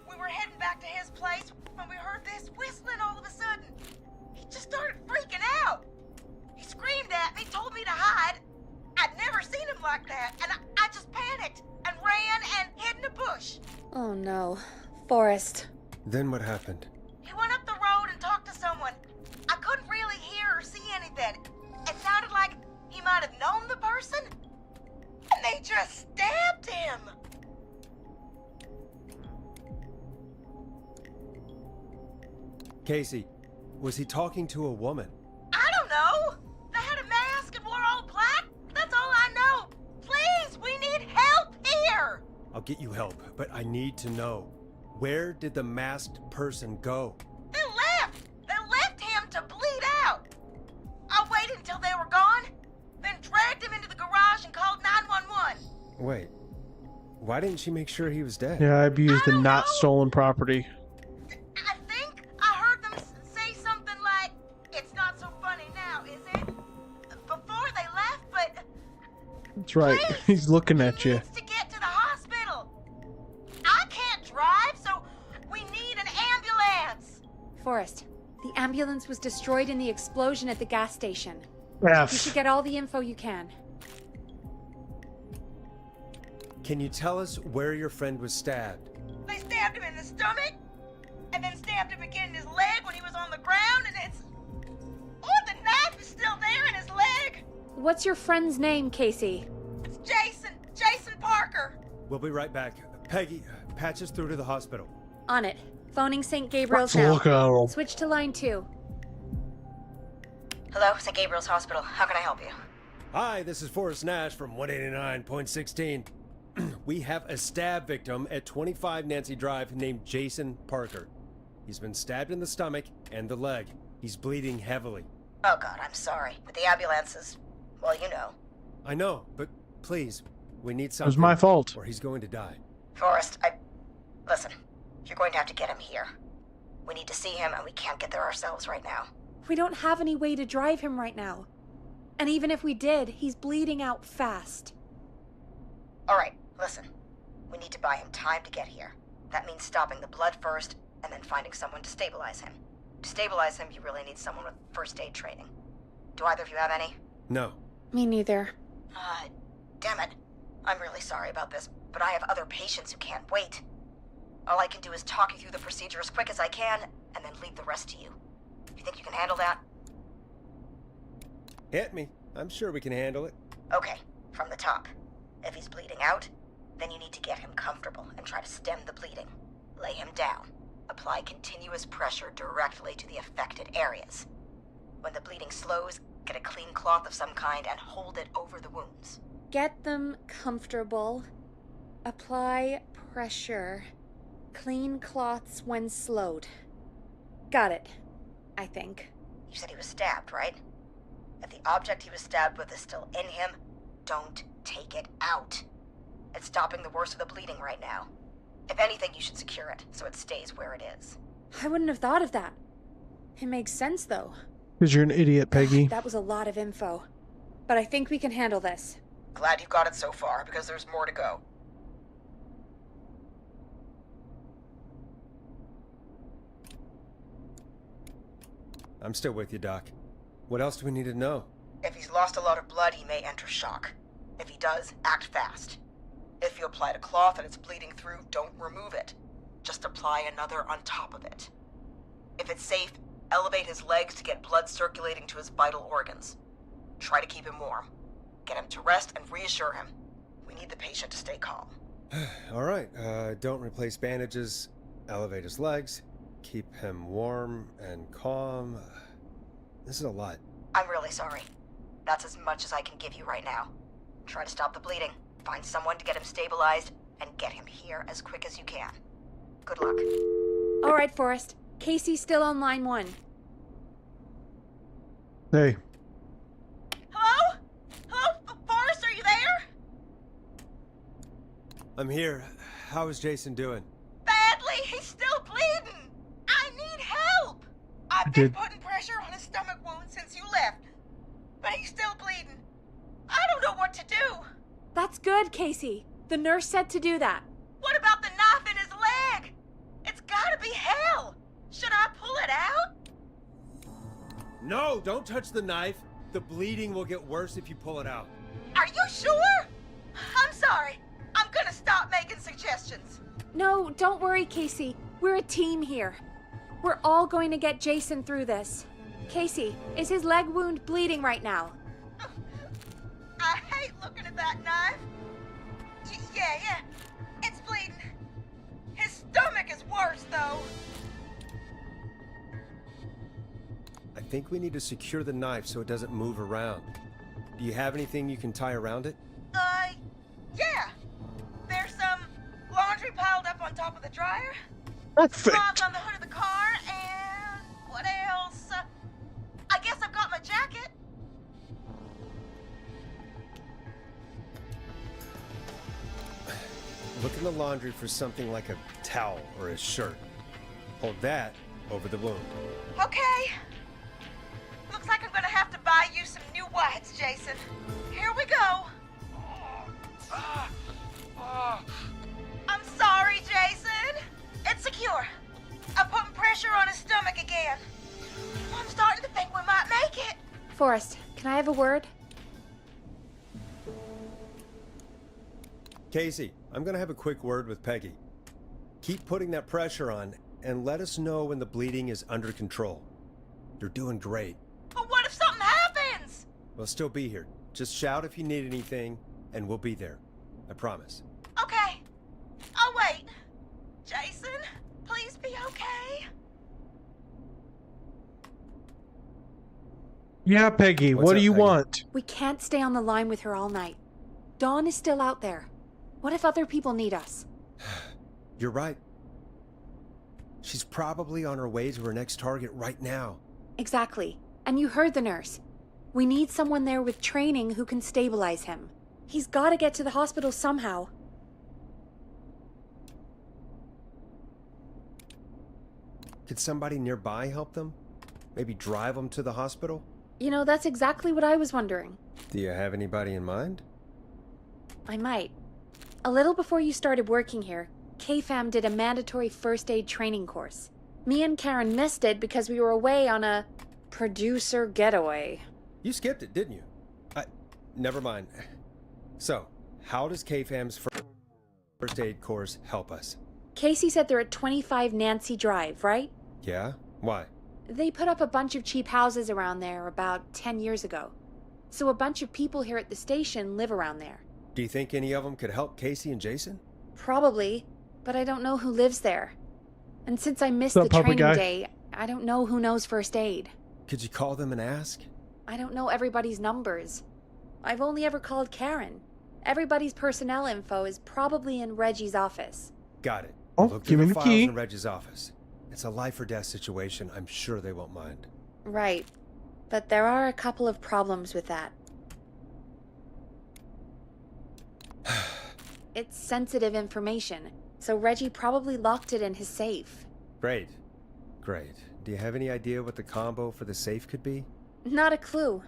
We were heading back to his place when we heard this whistling all of a sudden. He just started freaking out. He screamed at me, told me to hide. I'd never seen him like that, and I just panicked and ran and hid in a bush. Oh no. Forrest. Then what happened? He went up the road and talked to someone. I couldn't really hear or see anything. It sounded like he might have known the person, and they just stabbed him. Casey, was he talking to a woman? I don't know. They had a mask and wore all black. That's all I know. Please, we need help here. I'll get you help, but I need to know. Where did the masked person go? They left. They left him to bleed out. I waited until they were gone, then dragged him into the garage and called 911. Wait, why didn't she make sure he was dead? Yeah, I abused I the don't not know. stolen property. I think I heard them say something like, "It's not so funny now, is it?" Before they left, but That's right. please, He's looking he at you. needs to get to the hospital. I can't drive, so we need an ambulance. Forrest, the ambulance was destroyed in the explosion at the gas station. You should F. get all the info you can. Can you tell us where your friend was stabbed? They stabbed him in the stomach, and then stabbed him again in his leg when he was on the ground, and it's... Oh, the knife is still there in his leg. What's your friend's name, Casey? It's Jason Parker. We'll be right back. Peggy, patch us through to the hospital. On it. Phoning St. Gabriel's Let's now. look at him. Switch to line 2. Hello, St. Gabriel's Hospital. How can I help you? Hi, this is Forrest Nash from 189.16. We have a stab victim at 25 Nancy Drive named Jason Parker. He's been stabbed in the stomach and the leg. He's bleeding heavily. Oh, God, I'm sorry. But the ambulance is... well, you know. I know, but please, we need It something. was my fault. Or he's going to die. Forrest, Listen, you're going to have to get him here. We need to see him, and we can't get there ourselves right now. We don't have any way to drive him right now. And even if we did, he's bleeding out fast. All right, listen. We need to buy him time to get here. That means stopping the blood first, and then finding someone to stabilize him. To stabilize him, you really need someone with first aid training. Do either of you have any? No. Me neither. Damn it. I'm really sorry about this, but I have other patients who can't wait. All I can do is talk you through the procedure as quick as I can, and then leave the rest to you. You think you can handle that? Hit me. I'm sure we can handle it. Okay, from the top. If he's bleeding out, then you need to get him comfortable and try to stem the bleeding. Lay him down. Apply continuous pressure directly to the affected areas. When the bleeding slows, get a clean cloth of some kind and hold it over the wounds. Get them comfortable. Apply pressure. Clean cloths when slowed. Got it. I think. You said he was stabbed, right? If the object he was stabbed with is still in him, don't take it out. It's stopping the worst of the bleeding right now. If anything, you should secure it so it stays where it is. I wouldn't have thought of that. It makes sense, though. Because you're an idiot, Peggy. That was a lot of info. But I think we can handle this. Glad you got it so far, because there's more to go. I'm still with you, Doc. What else do we need to know? If he's lost a lot of blood, he may enter shock. If he does, act fast. If you applied a cloth and it's bleeding through, don't remove it. Just apply another on top of it. If it's safe, elevate his legs to get blood circulating to his vital organs. Try to keep him warm. Get him to rest and reassure him. We need the patient to stay calm. All right, don't replace bandages. Elevate his legs. Keep him warm and calm. This is a lot. I'm really sorry. That's as much as I can give you right now. Try to stop the bleeding. Find someone to get him stabilized, and get him here as quick as you can. Good luck. All right, Forrest. Casey's still on line 1. Hey, Hello? Hello? Forrest, are you there? I'm here. How is Jason doing? Badly. He's still bleeding. I need help. I've been putting pressure on his stomach wound since you left, but he's still bleeding. I don't know what to do. That's good, Casey. The nurse said to do that. What about the knife in his leg? It's gotta be hell. Should I pull it out? No, don't touch the knife. The bleeding will get worse if you pull it out. Are you sure? I'm sorry. I'm gonna stop making suggestions. No, don't worry, Casey. We're a team here. We're all going to get Jason through this. Casey, is his leg wound bleeding right now? I hate looking at that knife. Yeah. It's bleeding. His stomach is worse, though. I think we need to secure the knife so it doesn't move around. Do you have anything you can tie around it? Yeah. There's some laundry piled up on top of the dryer. perfect. Cloth on the hood of the car, and what else? I guess I've got my jacket. Look in the laundry for something like a towel or a shirt. Hold that over the wound. Okay. Looks like I'm gonna have to buy you some new whites, Jason. Here we go. I'm sorry, Jason. It's secure. I'm putting pressure on his stomach again. I'm starting to think we might make it. Forrest, can I have a word? Casey, I'm gonna have a quick word with Peggy. Keep putting that pressure on and let us know when the bleeding is under control. You're doing great. But what if something happens? We'll still be here. Just shout if you need anything, and we'll be there. I promise. Okay. I'll wait. Jason, please be okay. Yeah, Peggy, What's what do up, you Peggy? want? We can't stay on the line with her all night. Dawn is still out there. What if other people need us? You're right. She's probably on her way to her next target right now. Exactly. And you heard the nurse. We need someone there with training who can stabilize him. He's got to get to the hospital somehow. Could somebody nearby help them? Maybe drive them to the hospital? You know, that's exactly what I was wondering. Do you have anybody in mind? I might. A little before you started working here, KFAM did a mandatory first aid training course. Me and Karen missed it because we were away on a producer getaway. You skipped it, didn't you? Never mind. So, how does KFAM's first aid course help us? Casey said they're at 25 Nancy Drive, right? Yeah? Why? They put up a bunch of cheap houses around there about 10 years ago. So a bunch of people here at the station live around there. Do you think any of them could help Casey and Jason? Probably, but I don't know who lives there. And since I missed What's the up, puppy training guy? day, I don't know who knows first aid. Could you call them and ask? I don't know everybody's numbers. I've only ever called Karen. Everybody's personnel info is probably in Reggie's office. Got it. Oh, Look give through me the the files key. in Reggie's office. It's a life or death situation. I'm sure they won't mind. Right. But there are a couple of problems with that. It's sensitive information, so Reggie probably locked it in his safe. Great. Great. Do you have any idea what the combo for the safe could be? Not a clue.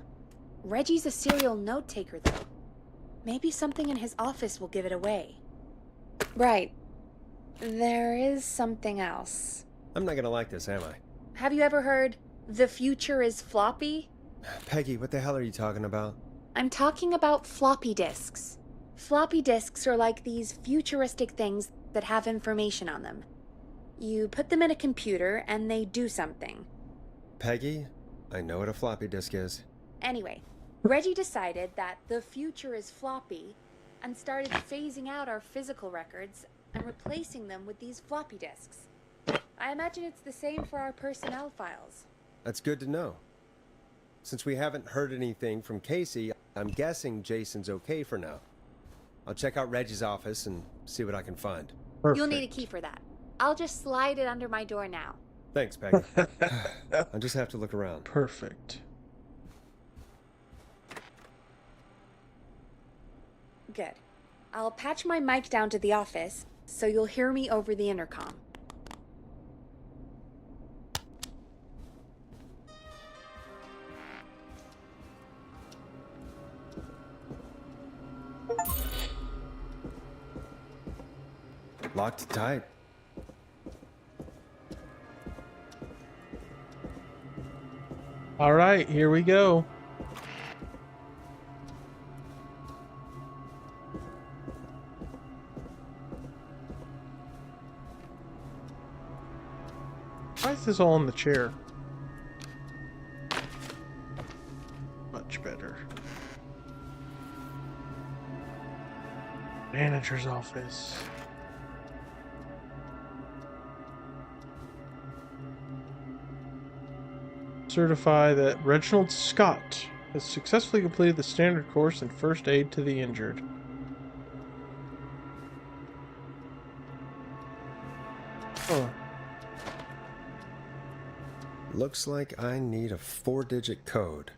Reggie's a serial note taker, though. Maybe something in his office will give it away. Right. There is something else. I'm not gonna like this, am I? Have you ever heard, "The future is floppy"? Peggy, what the hell are you talking about? I'm talking about floppy disks. Floppy disks are like these futuristic things that have information on them. You put them in a computer and they do something. Peggy, I know what a floppy disk is. Anyway, Reggie decided that the future is floppy and started phasing out our physical records and replacing them with these floppy disks. I imagine it's the same for our personnel files. That's good to know. Since we haven't heard anything from Casey, I'm guessing Jason's okay for now. I'll check out Reggie's office and see what I can find. Perfect. You'll need a key for that. I'll just slide it under my door now. Thanks, Peggy. I just have to look around. Perfect. Good. I'll patch my mic down to the office, so you'll hear me over the intercom. Locked tight. All right, here we go. Why is this all in the chair? Much better. Manager's office. Certify that Reginald Scott has successfully completed the standard course in first aid to the injured. Huh. Looks like I need a 4-digit code.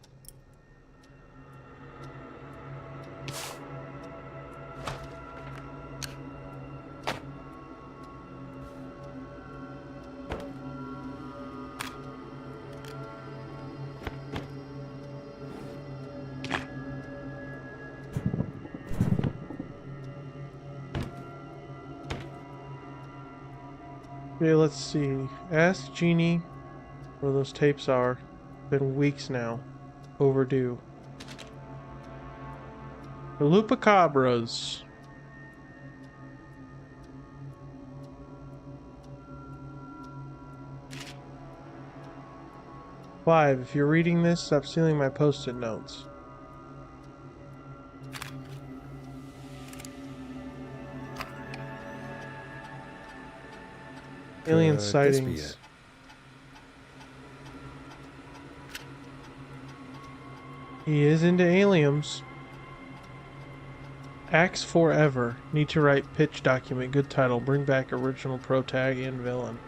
Okay, let's see. Ask Jeannie where those tapes are. Been weeks now. Overdue. The Lupacabras. Five, if you're reading this, stop stealing my post-it notes. Alien Could this sightings. be it? He is into aliens. Axe Forever. Need to write pitch document. Good title. Bring back original protag and villain.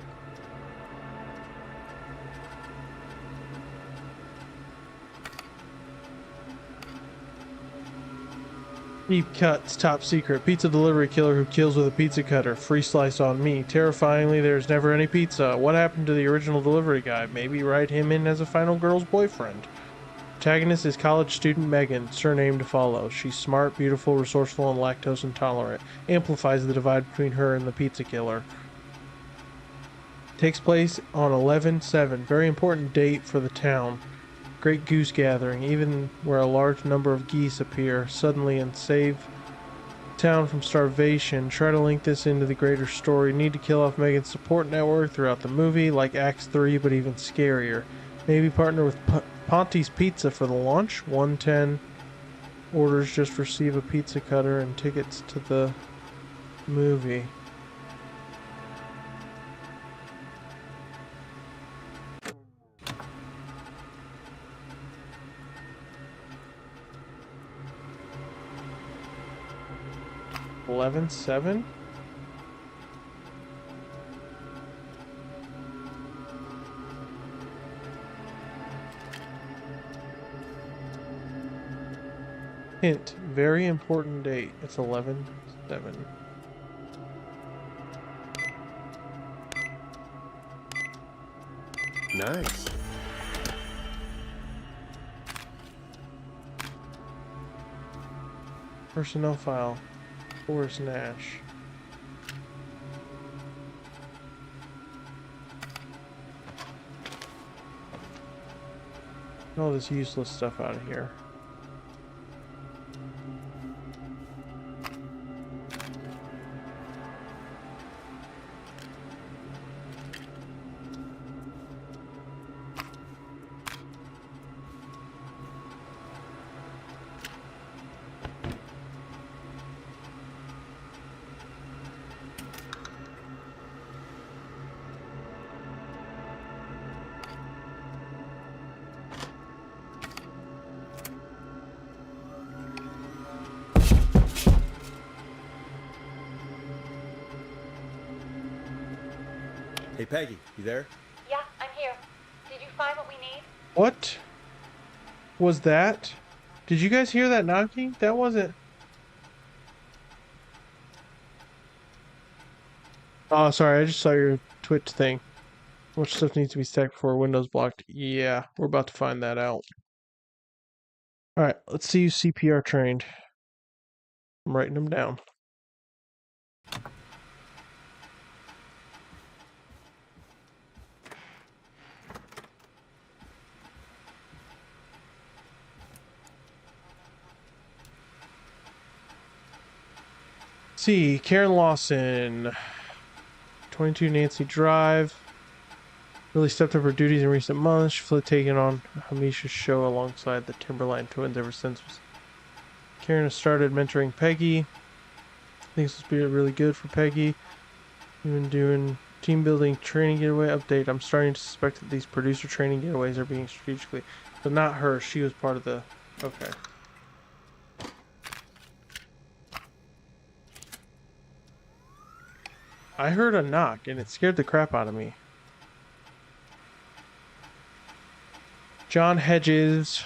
Deep cuts. Top secret. Pizza delivery killer who kills with a pizza cutter. Free slice on me. Terrifyingly, there's never any pizza. What happened to the original delivery guy? Maybe write him in as a final girl's boyfriend. Protagonist is college student Megan, surname to follow. She's smart, beautiful, resourceful, and lactose intolerant. Amplifies the divide between her and the pizza killer. Takes place on 11/7. Very important date for the town. Great goose gathering, even where a large number of geese appear suddenly and save town from starvation. Try to link this into the greater story. Need to kill off Megan's support network throughout the movie, like Acts 3, but even scarier. Maybe partner with Ponte's Pizza for the launch. 110 orders just receive a pizza cutter and tickets to the movie. $11.7? Hint, very important date. It's 11/7. Nice. Personnel file. Forrest Nash. All this useless stuff out of here. Hey, Peggy, you there? Yeah, I'm here. Did you find what we need? What was that? Did you guys hear that knocking? That wasn't... Oh, sorry, I just saw your Twitch thing. Which stuff needs to be stacked before Windows blocked? Yeah, we're about to find that out. Alright, let's see you CPR trained. I'm writing them down. See, Karen Lawson, 22 Nancy Drive. Really stepped up her duties in recent months. She's fully taken on Hamisha's show alongside the Timberline twins ever since. Karen has started mentoring Peggy. Thinks this will be really good for Peggy. Even doing team building training getaway update. I'm starting to suspect that these producer training getaways are being strategically, but not her. She was part of the. Okay. I heard a knock and it scared the crap out of me. John Hedges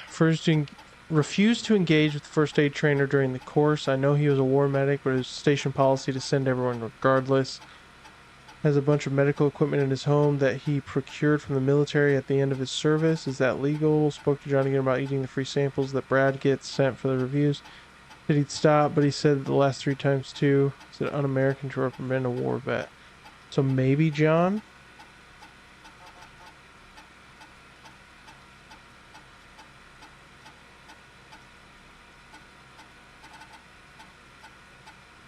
refused to engage with the first aid trainer during the course. I know he was a war medic, but it was station policy to send everyone regardless. Has a bunch of medical equipment in his home that he procured from the military at the end of his service. Is that legal? Spoke to John again about eating the free samples that Brad gets sent for the reviews. Said he'd stop, but he said the last 3 times too. Said un-American to reprimand a war vet. So maybe John?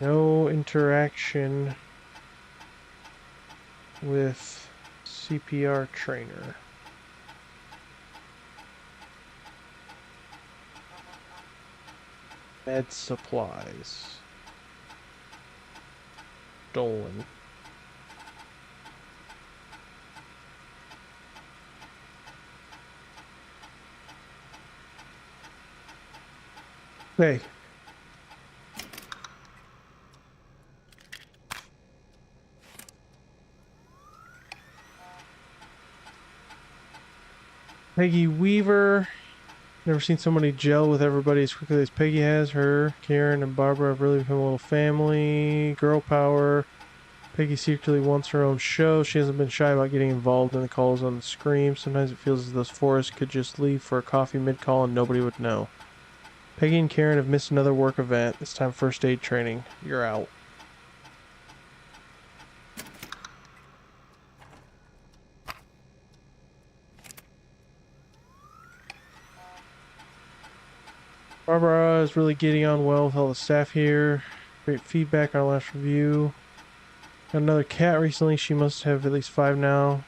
No interaction with CPR trainer. Med supplies. Stolen. Hey. Peggy Weaver. Never seen somebody gel with everybody as quickly as Peggy has. Her, Karen, and Barbara have really become a little family. Girl power. Peggy secretly wants her own show. She hasn't been shy about getting involved in the calls on the scream. Sometimes it feels as though Forrest could just leave for a coffee mid-call and nobody would know. Peggy and Karen have missed another work event. This time first aid training. You're out. Barbara is really getting on well with all the staff here. Great feedback on our last review. Got another cat recently. She must have at least 5 now.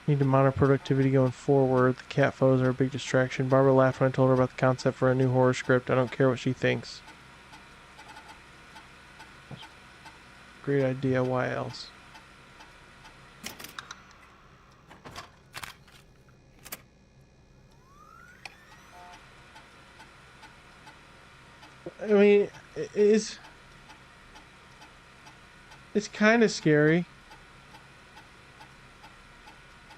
Need to monitor productivity going forward. The cat photos are a big distraction. Barbara laughed when I told her about the concept for a new horror script. I don't care what she thinks. Great idea. Why else? I mean, it's kind of scary.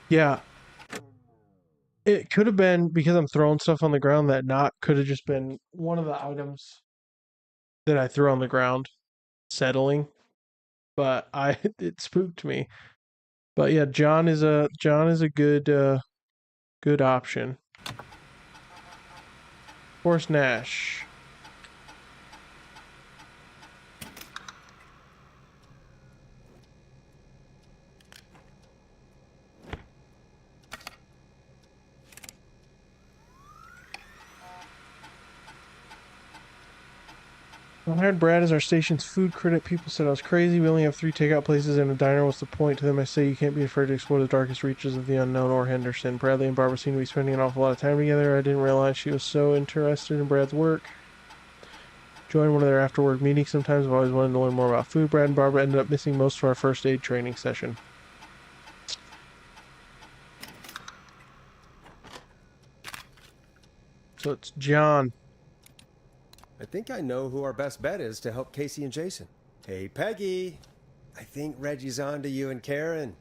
Yeah. It could have been, because I'm throwing stuff on the ground, that knock could have just been one of the items that I threw on the ground settling. But it spooked me. But yeah, John is a good option. Forrest Nash. I hired Brad as our station's food critic. People said I was crazy. We only have 3 takeout places and a diner. What's the point? To them, I say you can't be afraid to explore the darkest reaches of the unknown or Henderson. Bradley and Barbara seem to be spending an awful lot of time together. I didn't realize she was so interested in Brad's work. Join one of their after-work meetings sometimes. I've always wanted to learn more about food. Brad and Barbara ended up missing most of our first aid training session. So it's John. I think I know who our best bet is to help Casey and Jason. Hey, Peggy. I think Reggie's on to you and Karen.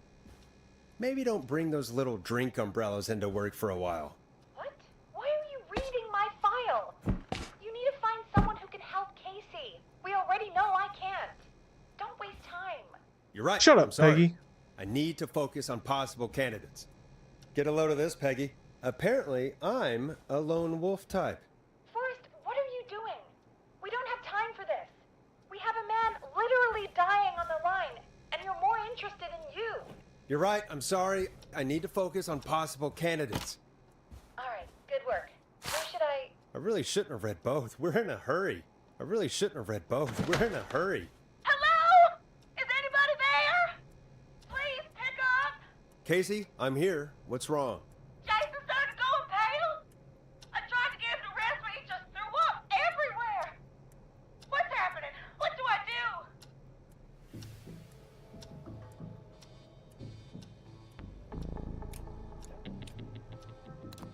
Maybe don't bring those little drink umbrellas into work for a while. What? Why are you reading my file? You need to find someone who can help Casey. We already know I can't. Don't waste time. You're right. Shut I'm up, sorry. Peggy. I need to focus on possible candidates. Get a load of this, Peggy. Apparently, I'm a lone wolf type. Forrest, what are you doing? We don't have time for this. We have a man literally dying on the line, and you're more interested in you. You're right. I'm sorry. I need to focus on possible candidates. All right, good work. Where should I... I really shouldn't have read both. We're in a hurry. Hello? Is anybody there? Please pick up. Casey, I'm here. What's wrong? Jason started going pale. I tried to get him to rest, but he just threw up everywhere. What's happening? What do I do?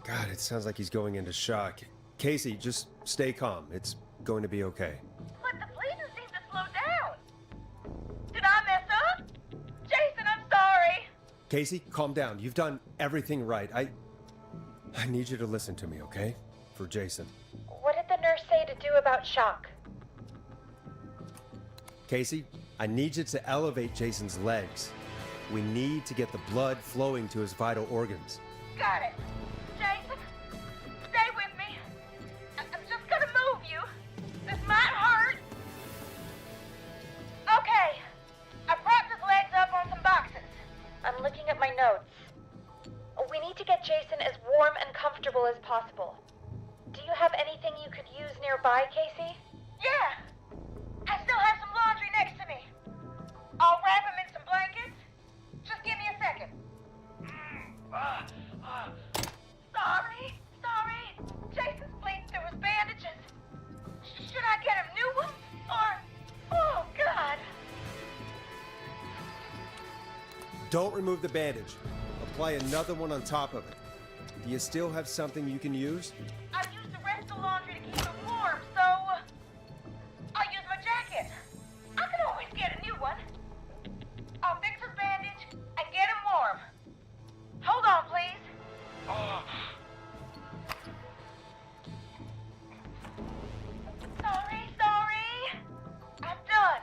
God, it sounds like he's going into shock. Casey, just stay calm. It's going to be okay. But the bleeding seems to slow down. Did I mess up? Jason, I'm sorry. Casey, calm down. You've done everything right. I need you to listen to me, okay? For Jason. What did the nurse say to do about shock? Casey, I need you to elevate Jason's legs. We need to get the blood flowing to his vital organs. Got it. Jason, stay with me. I'm just gonna move you. This might hurt. Okay. I propped his legs up on some boxes. I'm looking at my notes. We need to get Jason as warm and comfortable as possible. Do you have anything you could use nearby, Casey? Yeah. I still have some laundry next to me. I'll wrap him in some blankets. Just give me a second. Sorry. Jason's bleeding through his bandages. Should I get him new ones? Or... Oh, God. Don't remove the bandage. Apply another one on top of it. Do you still have something you can use? I used the rest of the laundry to keep him warm, so... I'll use my jacket. I can always get a new one. I'll fix his bandage and get him warm. Hold on, please. Sorry. I'm done.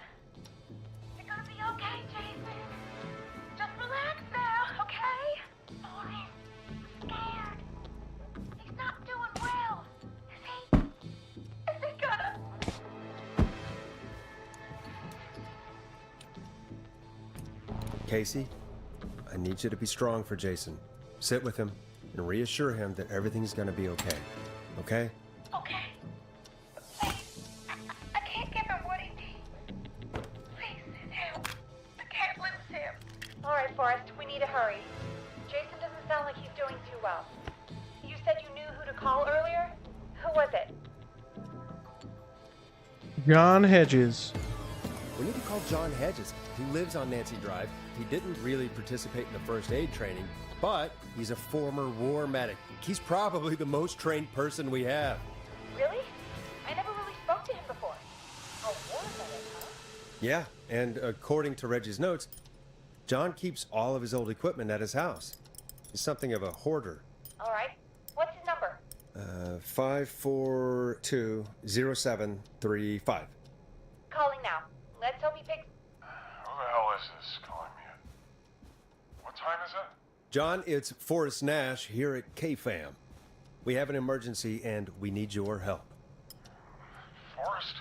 You're gonna be okay, Jason. Just relax now, okay? Oh, he's scared. He's not doing well. Is he gonna... Casey, I need you to be strong for Jason. Sit with him and reassure him that everything's gonna be okay. Okay? Okay. Please, I can't give him what he needs. Please, help. I can't lose him. All right, Forrest, we need to hurry. Jason doesn't sound like he's doing too well. You said you knew who to call earlier? Who was it? John Hedges. We need to call John Hedges. He lives on Nancy Drive. He didn't really participate in the first aid training, but he's a former war medic. He's probably the most trained person we have. Really? I never really spoke to him before. A war medic, huh? Yeah, and according to Reggie's notes, John keeps all of his old equipment at his house. He's something of a hoarder. All right. What's his number? 5420735. Calling now. Let's hope he picks... Who the hell is this calling me at? What time is it? John, it's Forrest Nash here at KFAM. We have an emergency and we need your help. Forrest?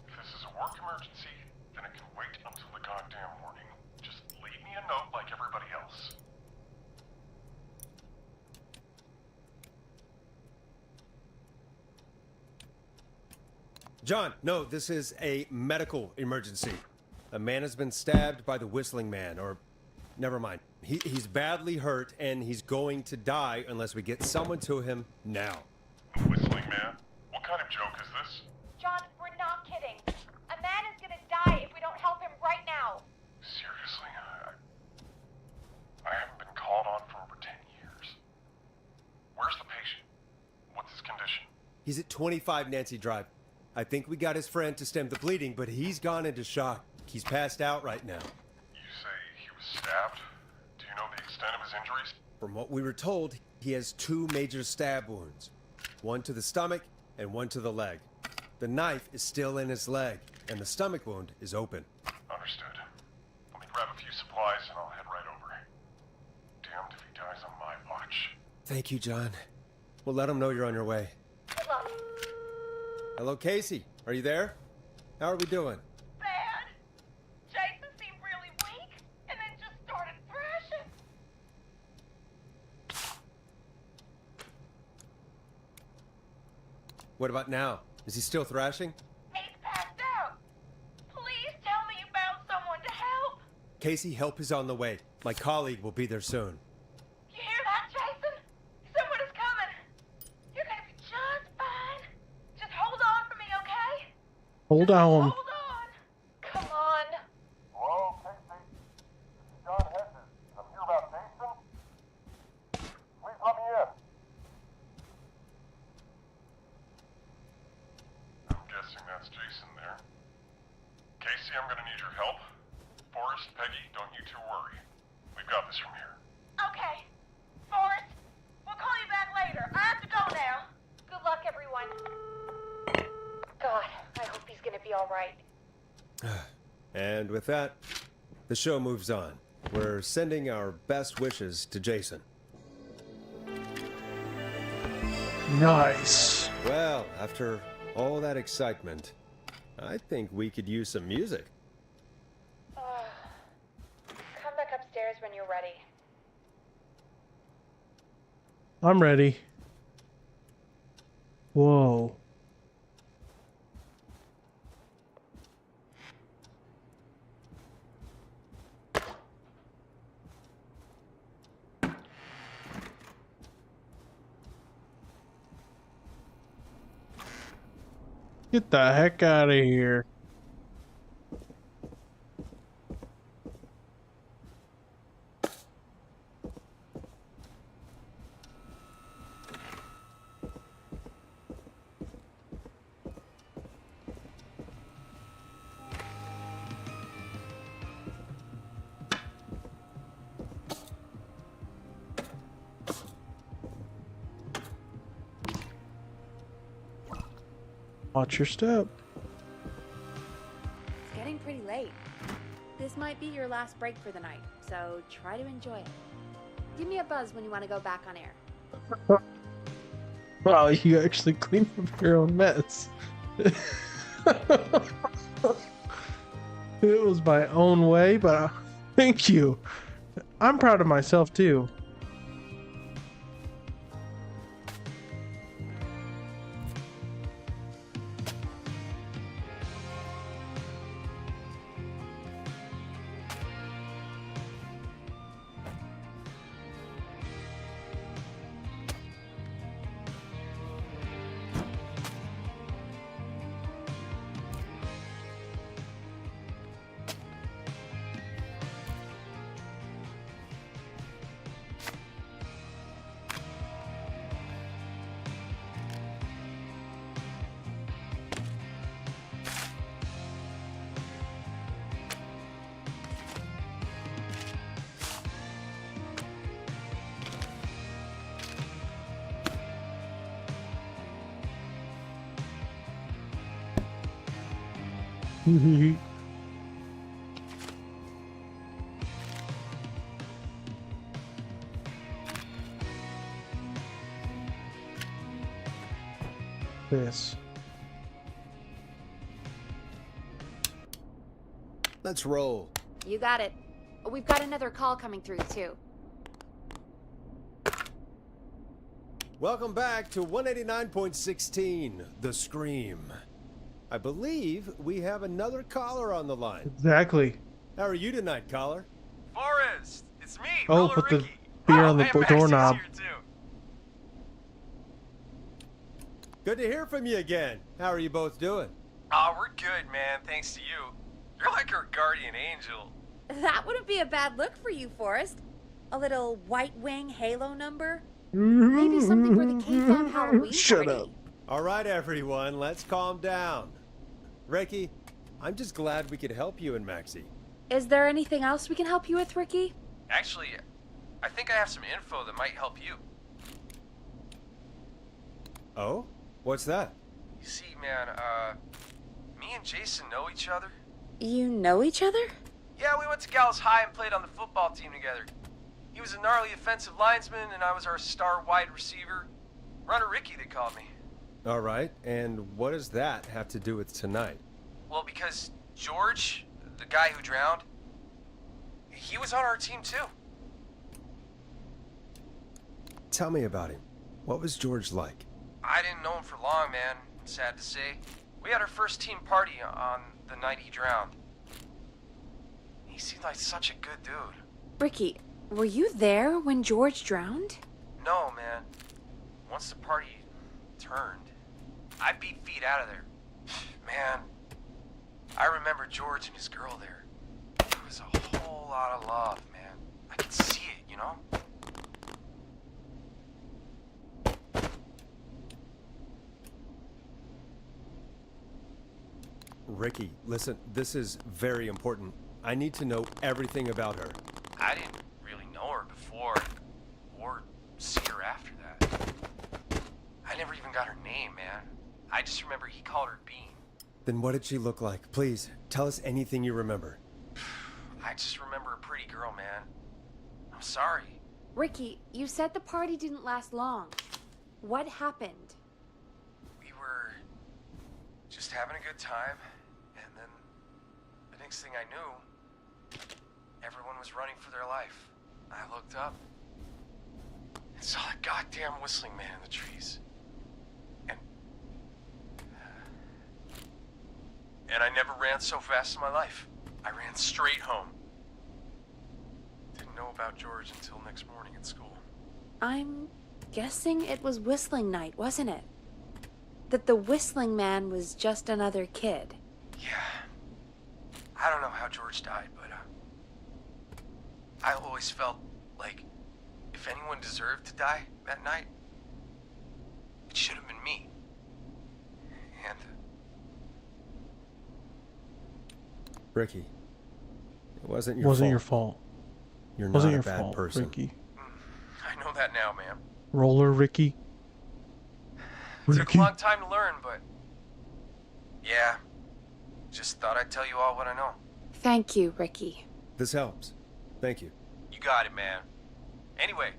If this is a work emergency, then it can wait until the goddamn morning. Just leave me a note like everybody else. John, no, this is a medical emergency. A man has been stabbed by the Whistling Man, or... Never mind. He's badly hurt, and he's going to die unless we get someone to him now. The Whistling Man? What kind of joke is this? John, we're not kidding. A man is gonna die if we don't help him right now. Seriously? I haven't been called on for over 10 years. Where's the patient? What's his condition? He's at 25 Nancy Drive. I think we got his friend to stem the bleeding, but he's gone into shock. He's passed out right now. You say he was stabbed? Do you know the extent of his injuries? From what we were told, he has 2 major stab wounds. One to the stomach and one to the leg. The knife is still in his leg, and the stomach wound is open. Understood. Let me grab a few supplies and I'll head right over. Damned if he dies on my watch. Thank you, John. We'll let him know you're on your way. Good luck. Hello, Casey. Are you there? How are we doing? Bad. Jason seemed really weak and then just started thrashing. What about now? Is he still thrashing? He's passed out. Please tell me you found someone to help. Casey, help is on the way. My colleague will be there soon. You hear that, Jason? Someone is coming. You're gonna be just fine. Just hold on for me, okay? Hold on. Hold on. Come on. Hello, Casey. This is John Hedges. I'm here about Jason. Please let me in. I'm guessing that's Jason there. Casey, I'm gonna need your help. Forrest, Peggy, don't you two worry. We've got this from here. Okay. Forrest, we'll call you back later. I have to go now. Good luck, everyone. God, I hope he's gonna be all right. And with that, the show moves on. We're sending our best wishes to Jason. Nice. Well, after all that excitement, I think we could use some music. Come back upstairs when you're ready. I'm ready. Whoa. Get the heck out of here. Watch your step. It's getting pretty late. This might be your last break for the night, so try to enjoy it. Give me a buzz when you want to go back on air. Wow, you actually cleaned up your own mess. It was my own way, but thank you. I'm proud of myself too. This. Let's roll. You got it. We've got another call coming through, too. Welcome back to 189.16, The Scream. I believe we have another caller on the line. Exactly. How are you tonight, caller? Forrest, it's me, Oh, Roller put the Ricky. beer on the and Max is doorknob. here, too. Good to hear from you again. How are you both doing? Oh, we're good, man, thanks to you. You're like our guardian angel. That wouldn't be a bad look for you, Forrest. A little White Wing Halo number? Maybe Maybe something for the K-Fam Halloween Shut party. up. All right, everyone, let's calm down. Ricky, I'm just glad we could help you and Maxie. Is there anything else we can help you with, Ricky? Actually, I think I have some info that might help you. Oh? What's that? You see, man, me and Jason know each other. You know each other? Yeah, we went to Gallows High and played on the football team together. He was a gnarly offensive linesman, and I was our star wide receiver. Runner Ricky, they called me. All right, and what does that have to do with tonight? Well, because George, the guy who drowned, he was on our team too. Tell me about him. What was George like? I didn't know him for long, man. Sad to say. We had our first team party on the night he drowned. He seemed like such a good dude. Ricky, were you there when George drowned? No, man. Once the party turned, I beat feet out of there. Man, I remember George and his girl there. There was a whole lot of love, man. I could see it, you know? Ricky, listen, this is very important. I need to know everything about her. I didn't really know her before, or see her after that. I never even got her name, man. I just remember he called her Bean. Then what did she look like? Please, tell us anything you remember. I just remember a pretty girl, man. I'm sorry. Ricky, you said the party didn't last long. What happened? We were just having a good time, and then the next thing I knew, everyone was running for their life. I looked up and saw that goddamn whistling man in the trees. And I never ran so fast in my life. I ran straight home. Didn't know about George until next morning at school. I'm guessing it was whistling night, wasn't it? That the whistling man was just another kid. Yeah. I don't know how George died, but I always felt like if anyone deserved to die that night, it should have been me. And Ricky, it wasn't your fault. Your fault. You're not Wasn't a your bad fault, person. Ricky. I know that now, man. Roller Ricky. Took a Ricky. long time to learn, but yeah, just thought I'd tell you all what I know. Thank you, Ricky. This helps. Thank you. You got it, man. Anyway,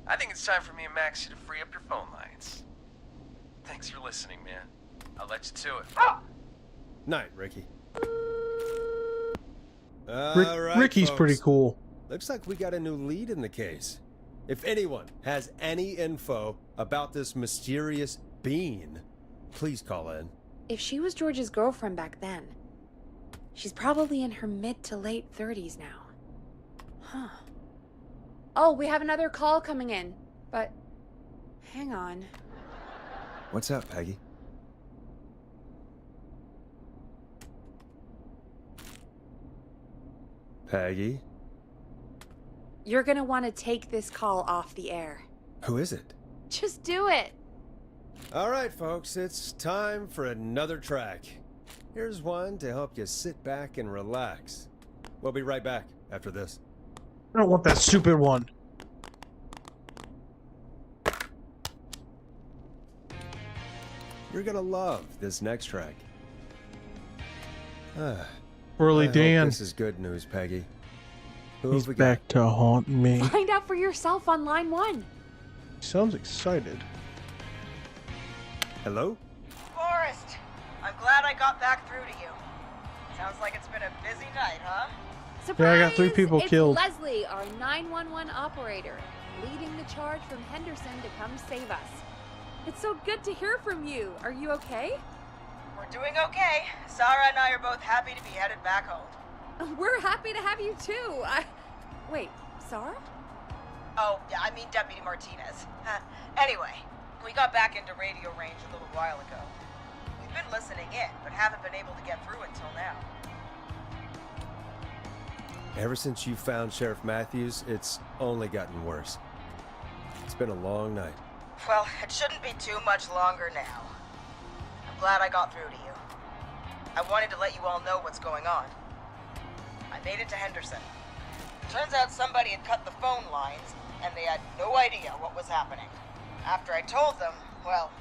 I think it's time for me and Maxie to free up your phone lines. Thanks for listening, man. I'll let you to it. Night, Ricky. Ricky's folks. pretty cool. Looks like we got a new lead in the case. If anyone has any info about this mysterious being, please call in. If she was George's girlfriend back then, she's probably in her mid to late 30s now. Huh. Oh, we have another call coming in, but hang on. What's up, Peggy? Peggy? You're gonna want to take this call off the air. Who is it? Just do it. All right, folks, it's time for another track. Here's one to help you sit back and relax. We'll be right back after this. I don't want that stupid one. You're gonna love this next track. Whirly I hope Dan. this is good news, Peggy. Who He's have we got? back to haunt me. Find out for yourself on line 1. He sounds excited. Hello? Forrest, I'm glad I got back through to you. Sounds like it's been a busy night, huh? Surprise! Yeah, I got 3 people It's killed. Leslie, our 911 operator, leading the charge from Henderson to come save us. It's so good to hear from you. Are you okay? We're doing okay. Sarah and I are both happy to be headed back home. We're happy to have you too. Wait, Sarah? Oh, yeah, I mean Deputy Martinez. Anyway, we got back into radio range a little while ago. We've been listening in, but haven't been able to get through until now. Ever since you found Sheriff Matthews, it's only gotten worse. It's been a long night. Well, it shouldn't be too much longer now. I'm glad I got through to you. I wanted to let you all know what's going on. I made it to Henderson. Turns out somebody had cut the phone lines, and they had no idea what was happening. After I told them, well,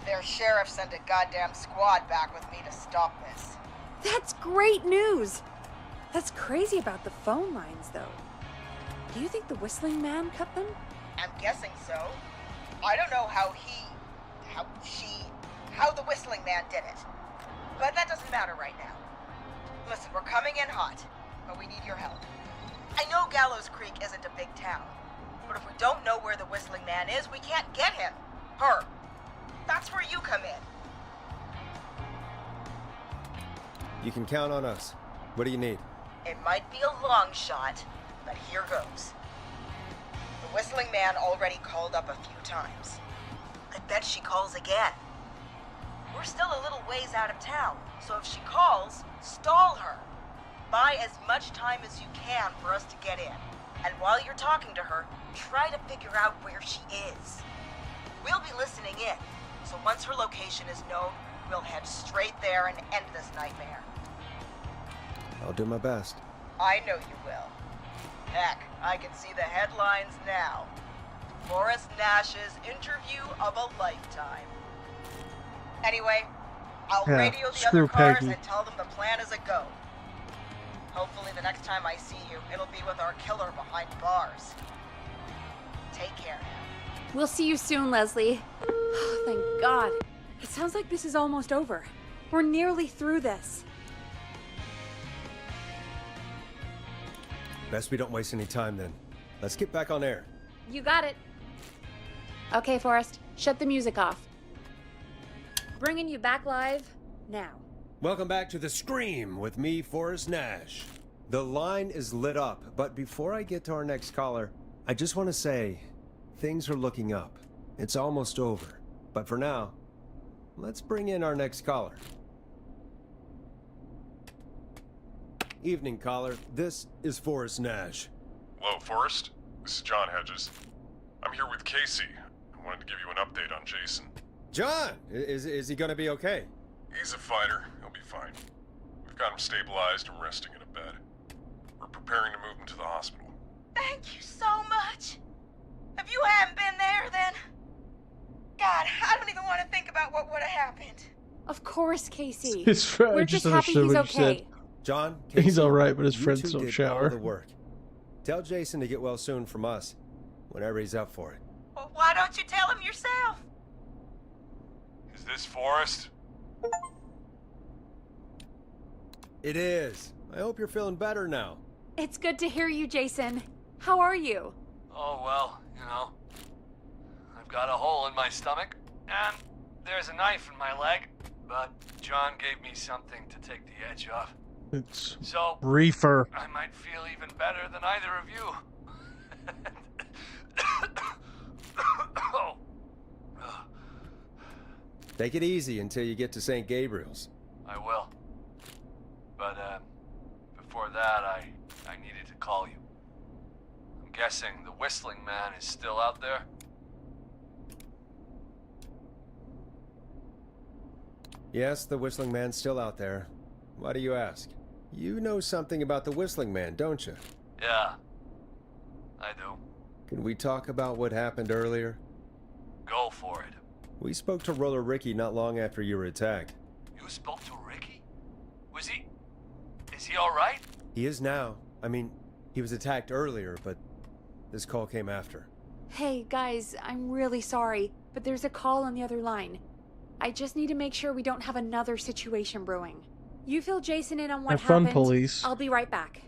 their sheriff sent a goddamn squad back with me to stop this. That's great news! That's crazy about the phone lines, though. Do you think the Whistling Man cut them? I'm guessing so. I don't know how the Whistling Man did it. But that doesn't matter right now. Listen, we're coming in hot, but we need your help. I know Gallows Creek isn't a big town, but if we don't know where the Whistling Man is, we can't get him. Her. That's where you come in. You can count on us. What do you need? It might be a long shot, but here goes. The Whistling Man already called up a few times. I bet she calls again. We're still a little ways out of town, so if she calls, stall her. Buy as much time as you can for us to get in. And while you're talking to her, try to figure out where she is. We'll be listening in, so once her location is known, we'll head straight there and end this nightmare. I'll do my best. I know you will. Heck, I can see the headlines now. Forrest Nash's interview of a lifetime. Anyway, I'll radio the other cars and tell them the plan is a go. Hopefully the next time I see you, it'll be with our killer behind bars. Take care now. We'll see you soon, Leslie. Oh, thank God. It sounds like this is almost over. We're nearly through this. Best we don't waste any time then. Let's get back on air. You got it. Okay, Forrest, shut the music off. Bringing you back live now. Welcome back to The Scream with me, Forrest Nash. The line is lit up, but before I get to our next caller, I just want to say, things are looking up. It's almost over. But for now, let's bring in our next caller. Evening, caller. This is Forrest Nash. Hello, Forrest. This is John Hedges. I'm here with Casey. I wanted to give you an update on Jason. John! Is he gonna be okay? He's a fighter. He'll be fine. We've got him stabilized and resting in a bed. We're preparing to move him to the hospital. Thank you so much. If you hadn't been there, then... God, I don't even want to think about what would have happened. Of course, Casey. His friend We're just just happy understood he's what you okay. said. John, Casey, He's all right, but his you friends two don't did shower. all the work. Tell Jason to get well soon from us, whenever he's up for it. Well, why don't you tell him yourself? Is this Forrest? It is. I hope you're feeling better now. It's good to hear you, Jason. How are you? Oh, well, you know. I've got a hole in my stomach, and there's a knife in my leg, but John gave me something to take the edge off. It's So, reefer. I might feel even better than either of you. Oh. Take it easy until you get to St. Gabriel's. I will. But, before that, I needed to call you. I'm guessing the Whistling Man is still out there? Yes, the Whistling Man's still out there. Why do you ask? You know something about the Whistling Man, don't you? Yeah, I do. Can we talk about what happened earlier? Go for it. We spoke to Roller Ricky not long after you were attacked. You spoke to Ricky? Is he alright? He is now. I mean, he was attacked earlier, but this call came after. Hey, guys, I'm really sorry, but there's a call on the other line. I just need to make sure we don't have another situation brewing. You fill Jason in on what Have fun, happened. police. I'll be right back.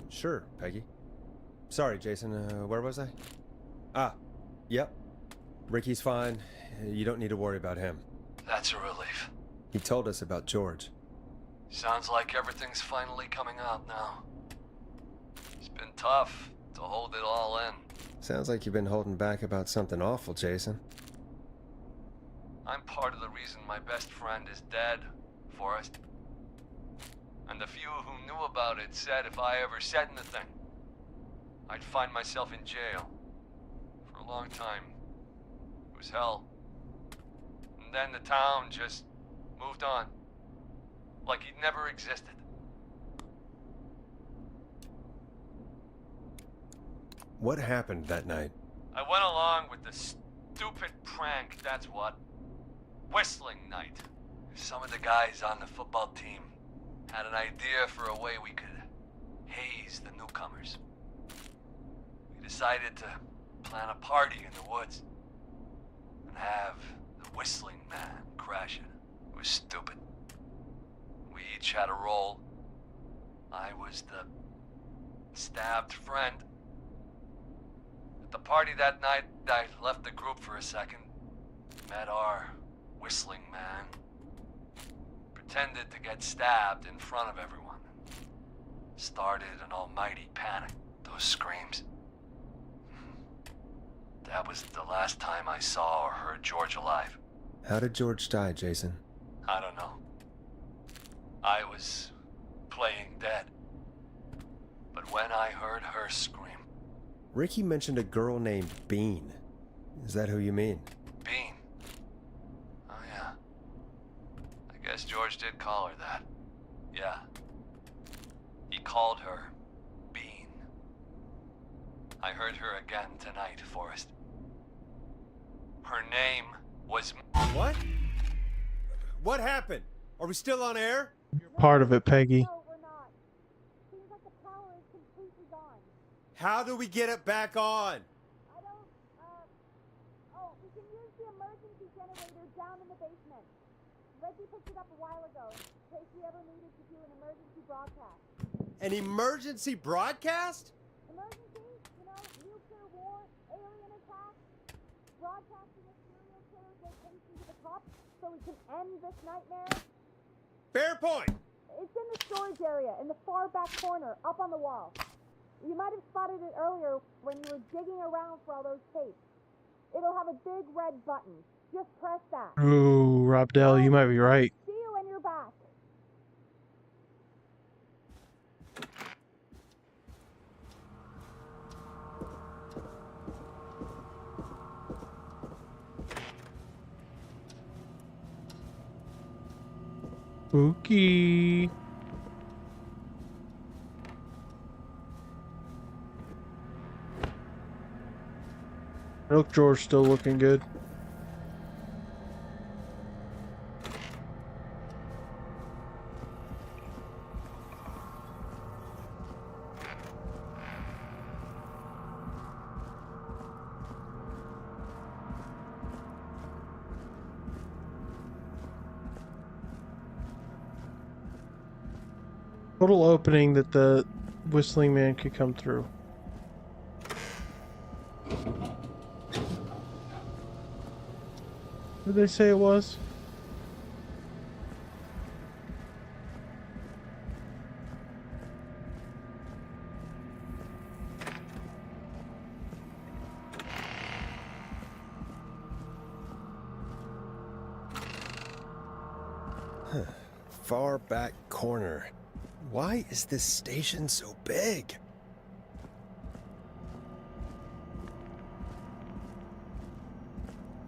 Sure, Peggy. Sorry, Jason. Where was I? Ah, yep. Ricky's fine. You don't need to worry about him. That's a relief. He told us about George. Sounds like everything's finally coming out now. It's been tough to hold it all in. Sounds like you've been holding back about something awful, Jason. I'm part of the reason my best friend is dead, Forrest. And the few who knew about it said if I ever said anything, I'd find myself in jail. For a long time. It was hell. And then the town just moved on. like he never existed. What happened that night? I went along with the stupid prank, that's what. Whistling night. Some of the guys on the football team had an idea for a way we could haze the newcomers. We decided to plan a party in the woods and have the Whistling Man crash it. It was stupid. We each had a role. I was the stabbed friend. At the party that night, I left the group for a second, met our Whistling Man, pretended to get stabbed in front of everyone. Started an almighty panic. Those screams. That was the last time I saw or heard George alive. How did George die, Jason? I don't know. I was playing dead. But when I heard her scream... Ricky mentioned a girl named Bean. Is that who you mean? Bean? Oh yeah. I guess George did call her that. Yeah. He called her Bean. I heard her again tonight, Forrest. Her name was... What? What happened? Are we still on air? You're part of it, Peggy. No, we're not. Seems like the power is completely gone. How do we get it back on? I don't, oh, we can use the emergency generator down in the basement. Reggie picked it up a while ago, in case we ever needed to do an emergency broadcast. An emergency broadcast? Emergency? You know, nuclear war, alien attack, broadcasting a serial killer's location to the top so we can end this nightmare. Fair point. It's in the storage area, in the far back corner, up on the wall. You might have spotted it earlier when you were digging around for all those tapes. It'll have a big red button. Just press that. Ooh, Rob Dell, you might be right. See you when you're back. Spooky. Look, George still looking good. Little opening that the Whistling Man could come through. What did they say it was? Far back corner. Why is this station so big?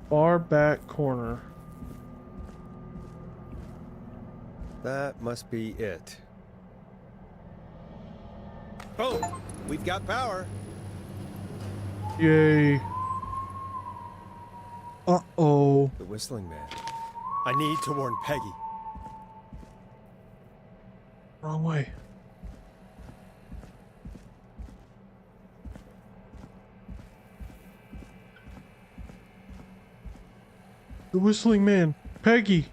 Far back corner. That must be it. Boom! We've got power. Yay. Uh-oh. The Whistling Man. I need to warn Peggy. Wrong way. The Whistling Man. Peggy.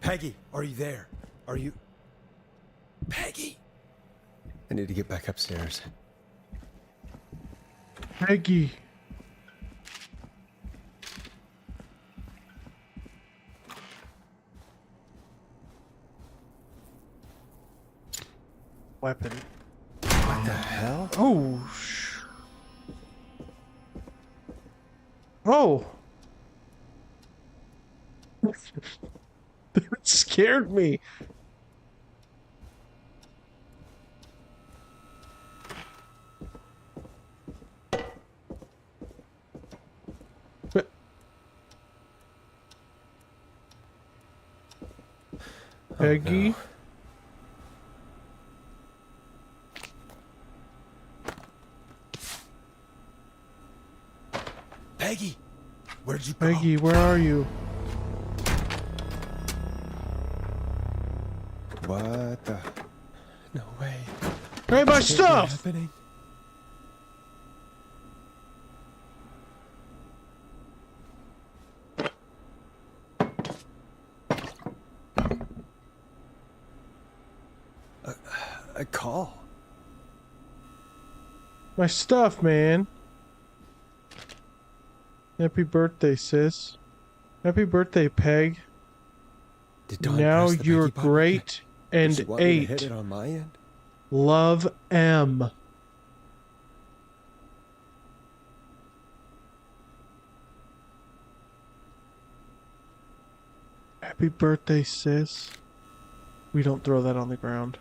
Peggy, are you there? Are you... Peggy! I need to get back upstairs. Peggy. Weapon. What the hell? Oh, Oh! That scared me. Peggy? no. Peggy! Where'd you go? Peggy, where are you? What the? No way. Hey, my This can't be stuff! happening. A call. My stuff, man. Happy birthday, sis. Happy birthday, Peg. Did Dawn Now press the you're Peggy button? great Does and she want me to hit 8. it on my end? Love, M. Happy birthday, sis. We don't throw that on the ground.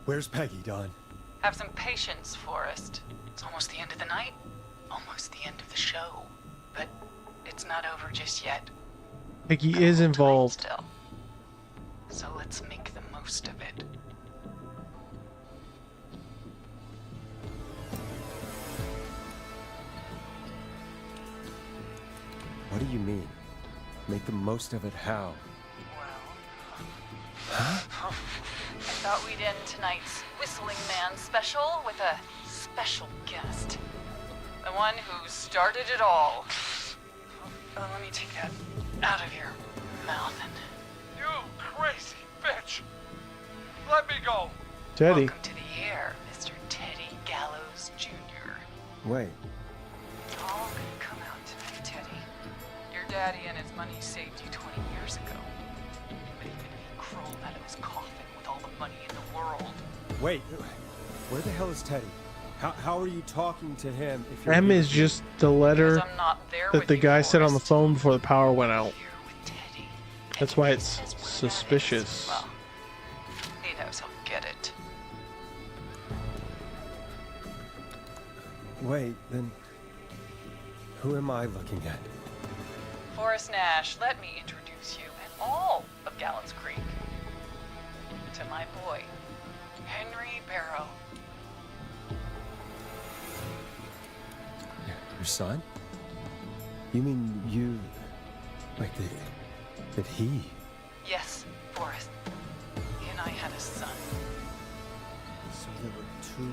Where's Peggy, Dawn? Have some patience, Forrest. It's almost the end of the night. Almost the end of the show. But it's not over just yet. Peggy Got a is little time involved. Still. So let's make the most of it. What do you mean? Make the most of it how? Well, Huh? I thought we'd end tonight's Whistling Man special with a special guest. The one who started it all. Let me take that out of your mouth and... You crazy bitch! Let me go! Teddy. Welcome to the air, Mr. Teddy Gallows Jr. Wait. It's all gonna come out tonight, Teddy. Your daddy and his money saved you 20 years ago. But even if he crawled out of his coffin with all the money in the world... Wait. Where the hell is Teddy? How are you talking to him if you're... M is just the letter Because I'm not there that with the you, guy said on the Forrest. phone before the power went out. Here with Teddy. That's And why he it's says where that is. suspicious. Well, he knows he'll get it. Wait, then... Who am I looking at? Forrest Nash, let me introduce you and all of Gallows Creek to my boy, Henry Barrow. Your son? You mean you... Like that he... Yes, Forrest. He and I had a son. So there were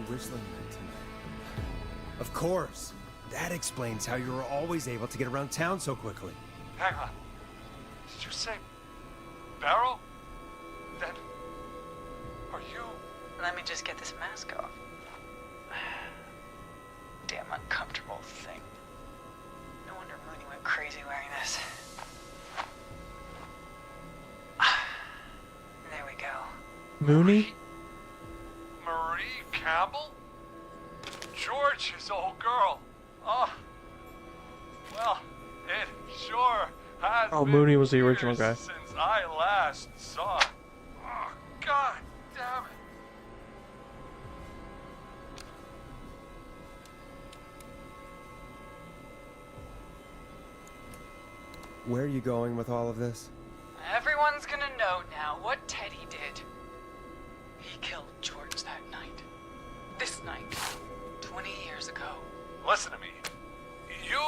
2 whistling men tonight. Of course! That explains how you were always able to get around town so quickly. Hang on. Did you say Barrow? Then are you? Let me just get this mask off. Damn uncomfortable thing. No wonder Mooney went crazy wearing this. There we go. Mooney? Marie Campbell? George's old girl. Oh. Well, it sure has Oh, been Mooney was the original years guy. since I last saw it. Oh, God damn it. Where are you going with all of this? Everyone's gonna know now what Teddy did. He killed George that night. This night. 20 years ago. Listen to me. You...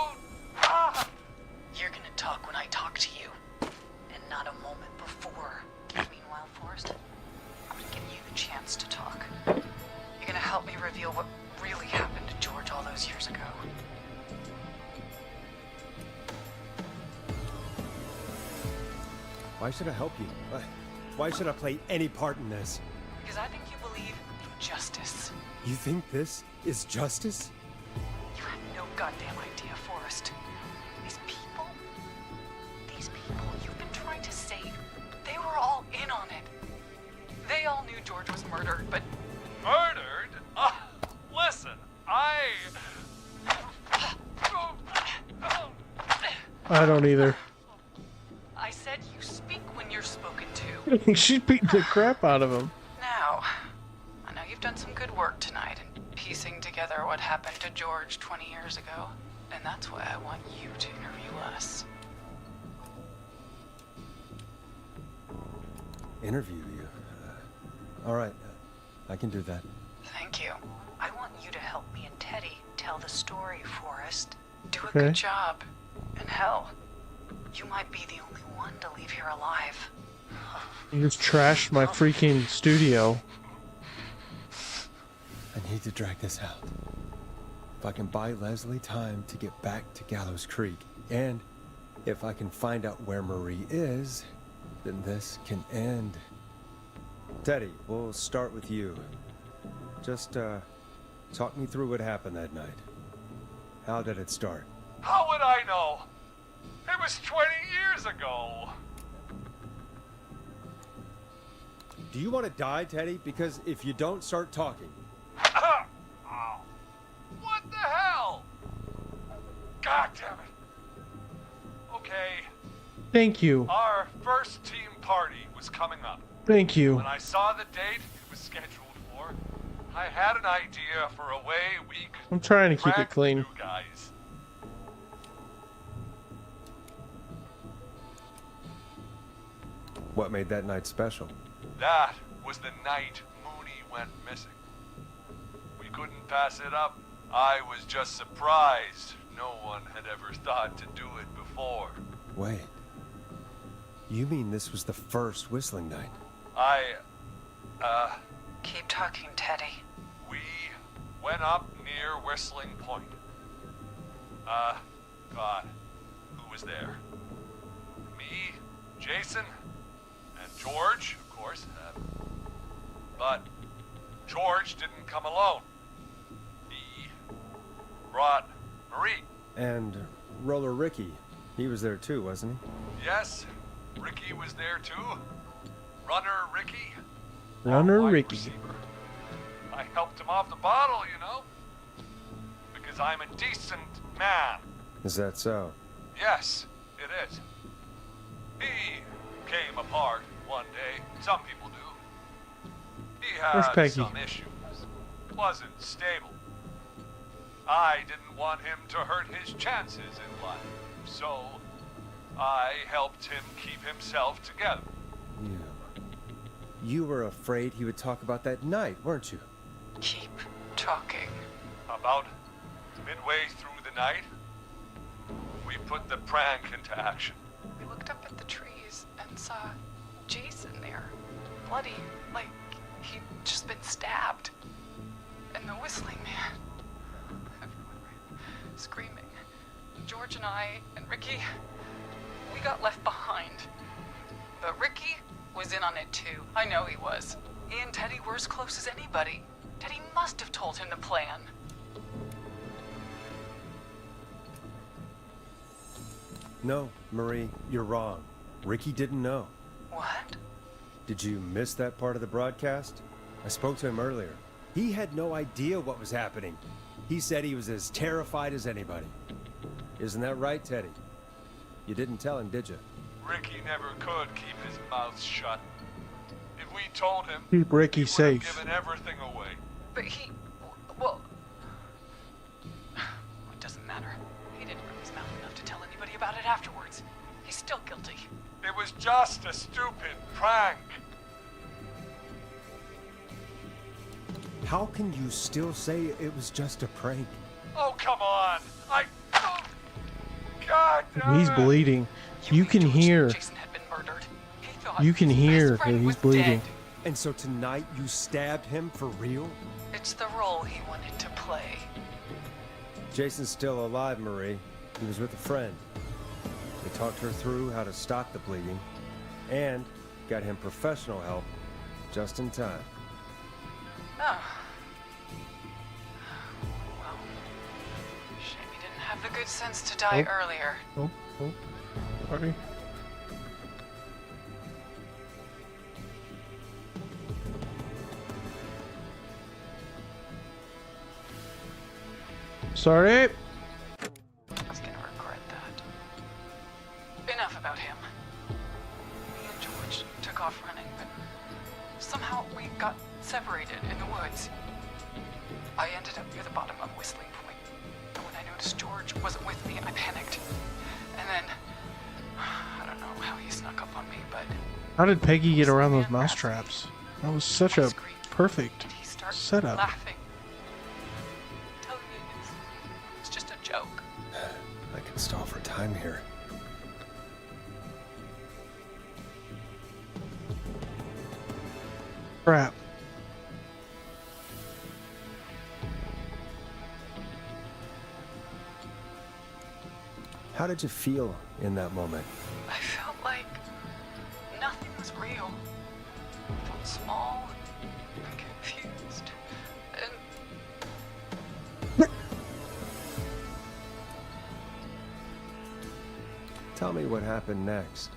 You're gonna talk when I talk to you. And not a moment before. Meanwhile, Forrest, I'm gonna give you the chance to talk. You're gonna help me reveal what really happened to George all those years ago. Why should I help you? Why should I play any part in this? Because I think you believe in justice. You think this is justice? You have no goddamn idea, Forrest. These people you've been trying to save, they were all in on it. They all knew George was murdered, but... Murdered? Listen, I don't either. I said you speak when you're spoken to. She's beating the crap out of him. Now, I know you've done some good work tonight in piecing together what happened to George 20 years ago, and that's why I want you to interview us. interview you. All right, I can do that. Thank you. I want you to help me and Teddy tell the story, Forrest. Do a Okay. good job. And hell, you might be the only one to leave here alive. You just trashed my freaking studio. I need to drag this out. If I can buy Leslie time to get back to Gallows Creek, and if I can find out where Marie is, then this can end. Teddy, we'll start with you. Just, talk me through what happened that night. How did it start? How would I know? It was 20 years ago. Do you want to die, Teddy? Because if you don't start talking... Oh. What the hell? God damn it. Okay, Thank you. our first team party was coming up. Thank you. When I saw the date it was scheduled for, I had an idea for a way we could I'm trying to keep it prank clean. you guys. What made that night special? That was the night Mooney went missing. We couldn't pass it up. I was just surprised no one had ever thought to do it before. Wait. You mean this was the first whistling night? Keep talking, Teddy. We went up near Whistling Point. God, who was there? Me, Jason, and George, of course. But George didn't come alone. He brought Marie. And Roller Ricky, he was there too, wasn't he? Yes, Ricky was there too. Runner Ricky. Runner Wide Ricky. receiver. I helped him off the bottle, you know. Because I'm a decent man. Is that so? Yes, it is. He came apart one day. Some people do. He Where's had Peggy? some issues. Wasn't stable. I didn't want him to hurt his chances in life. So, I helped him keep himself together. You were afraid he would talk about that night, weren't you? Keep talking. About midway through the night, we put the prank into action. We looked up at the trees and saw Jason there. Bloody, like he'd just been stabbed. And the whistling man. Everyone ran, screaming. George and I and Ricky, we got left behind. But Ricky was in on it too. I know he was. He and Teddy were as close as anybody. Teddy must have told him the plan. No, Marie, you're wrong. Ricky didn't know. What? Did you miss that part of the broadcast? I spoke to him earlier. He had no idea what was happening. He said he was as terrified as anybody. Isn't that right, Teddy? You didn't tell him, did you? Ricky never could keep his mouth shut. If we told him, Keep Ricky he would safe. have given everything away. But he... well... It doesn't matter. He didn't run his mouth enough to tell anybody about it afterwards. He's still guilty. It was just a stupid prank. How can you still say it was just a prank? Oh, come on. Oh, God damn He's it. bleeding. You can knew George hear. Jason had been murdered. He thought You can his hear best friend that he's was bleeding. dead. And so tonight you stabbed him for real? It's the role he wanted to play. Jason's still alive, Marie. He was with a friend. They talked her through how to stop the bleeding and got him professional help just in time. Oh. Well, shame he didn't have the good sense to die Oh. earlier. Oh, sorry. Sorry. He's gonna regret that. Enough about him. Me and George took off running, but somehow we got separated in the woods. I ended up near the bottom of Whistling Point, and when I noticed George wasn't with me, I panicked. And then, I don't know how he snuck up on me, but How did Peggy get around those Man grabs me. mousetraps? That was such I a scream, perfect and he starts setup. laughing. Telling me it's just a joke. I can stall for time here. Crap. How did you feel in that moment? I felt like nothing was real. I felt small and confused. And Tell me what happened next.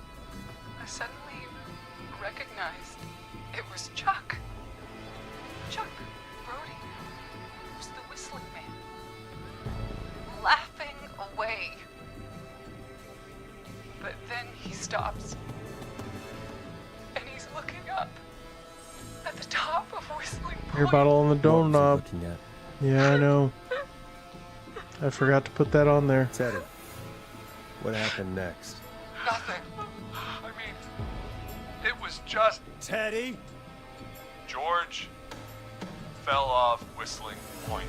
I suddenly recognized it was Chuck. Chuck Brody was the whistling man. Laughing away. But then he stops. And he's looking up at the top of Whistling Beer Point. bottle on the What door was he knob. looking at? Yeah, I know. I forgot to put that on there. Teddy, what happened next? Nothing. I mean, it was just Teddy? George fell off Whistling Point.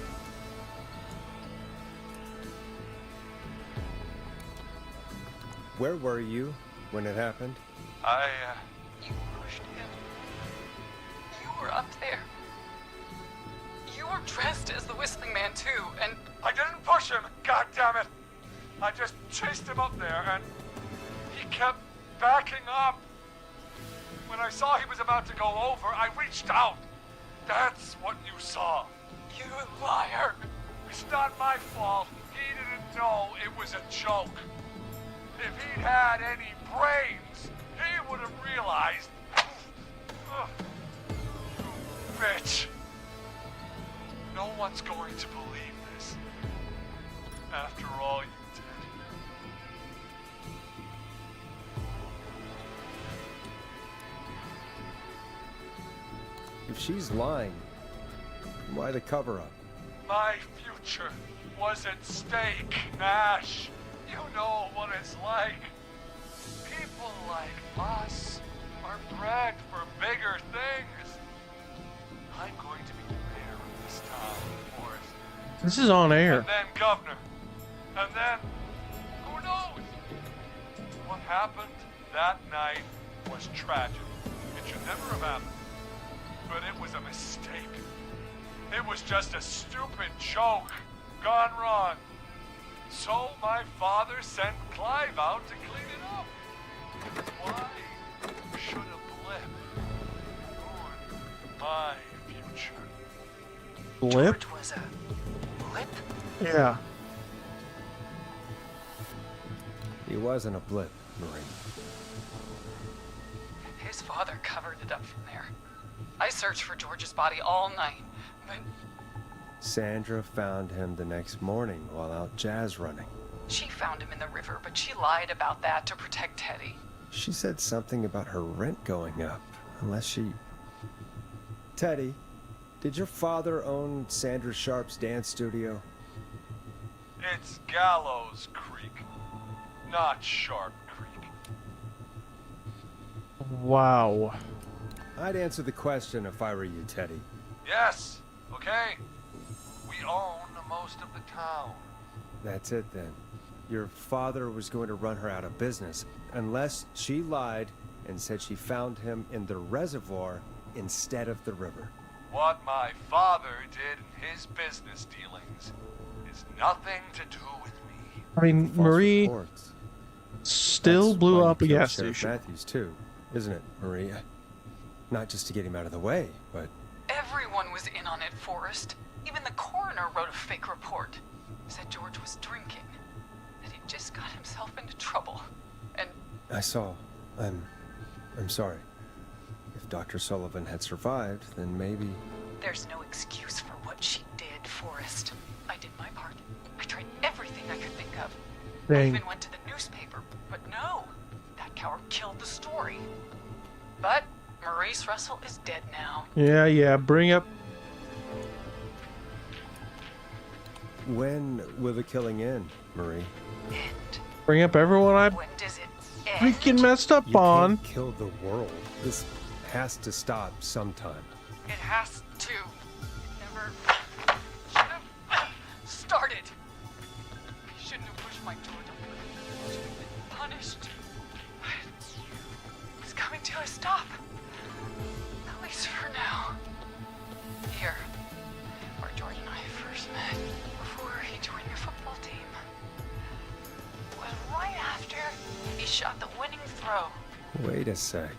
Where were you when it happened? You pushed him. You were up there. You were dressed as the Whistling Man too, and I didn't push him, god damn it! I just chased him up there and he kept backing up. When I saw he was about to go over, I reached out. That's what you saw. you liar. It's not my fault. He didn't know it was a joke. If he'd had any brains, he would have realized. Ugh. You bitch. No one's going to believe this. After all you did. If she's lying, why the cover-up? My future was at stake, Nash. You know what it's like. People like us are bred for bigger things. I'm going to be the mayor of this town, Forrest. This is on air. And then governor. And then, who knows? What happened that night was tragic. It should never have happened. But it was a mistake. It was just a stupid joke gone wrong. So my father sent Clive out to clean it up. Why should a blip ruin my future? Blip? George was a blip? Yeah. He wasn't a blip, Marie. His father covered it up from there. I searched for George's body all night, but Sandra found him the next morning while out jazz running. she found him in the river, but she lied about that to protect Teddy. She said something about her rent going up, unless she... Teddy, did your father own Sandra Sharp's dance studio? It's Gallows Creek, not Sharp Creek. Wow. I'd answer the question if I were you, Teddy. Yes, okay. We own most of the town. That's it then. Your father was going to run her out of business, unless she lied and said she found him in the reservoir instead of the river. What my father did in his business dealings is nothing to do with me. I mean, False Marie reports. still That's blew why up you a killed gas Sheriff station. Matthews too, isn't it, Maria? Not just to get him out of the way, but Everyone was in on it, Forrest. Even the coroner wrote a fake report. Said George was drinking. That he just got himself into trouble. And I saw. I'm sorry. If Dr. Sullivan had survived, then maybe... there's no excuse for what she did, Forrest. I did my part. I tried everything I could think of. I Dang. even went to the newspaper, but no. That coward killed the story. But Maurice Russell is dead now. Yeah. Bring up. When will the killing end, Marie? And Bring up everyone I. when does it freaking messed up You on. can't kill the world. This has to stop sometime. It has to. It never should have started. He shouldn't have pushed my door to should have been punished. It's coming to a stop. At least for now. Here, where George and I first met, before he joined the football team, was right after he shot the winning throw. Wait a sec.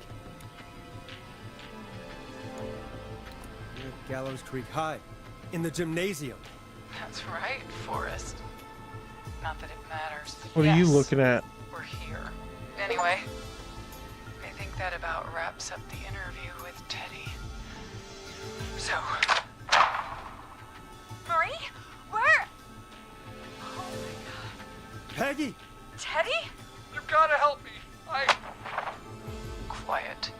We're at Gallows Creek High, in the gymnasium. That's right, Forrest. Not that it matters. What are you Yes, looking at? We're here. Anyway, I think that about wraps up the interview with Teddy. So, Marie? Where? Oh my god. Peggy! Teddy? You gotta help me. quiet.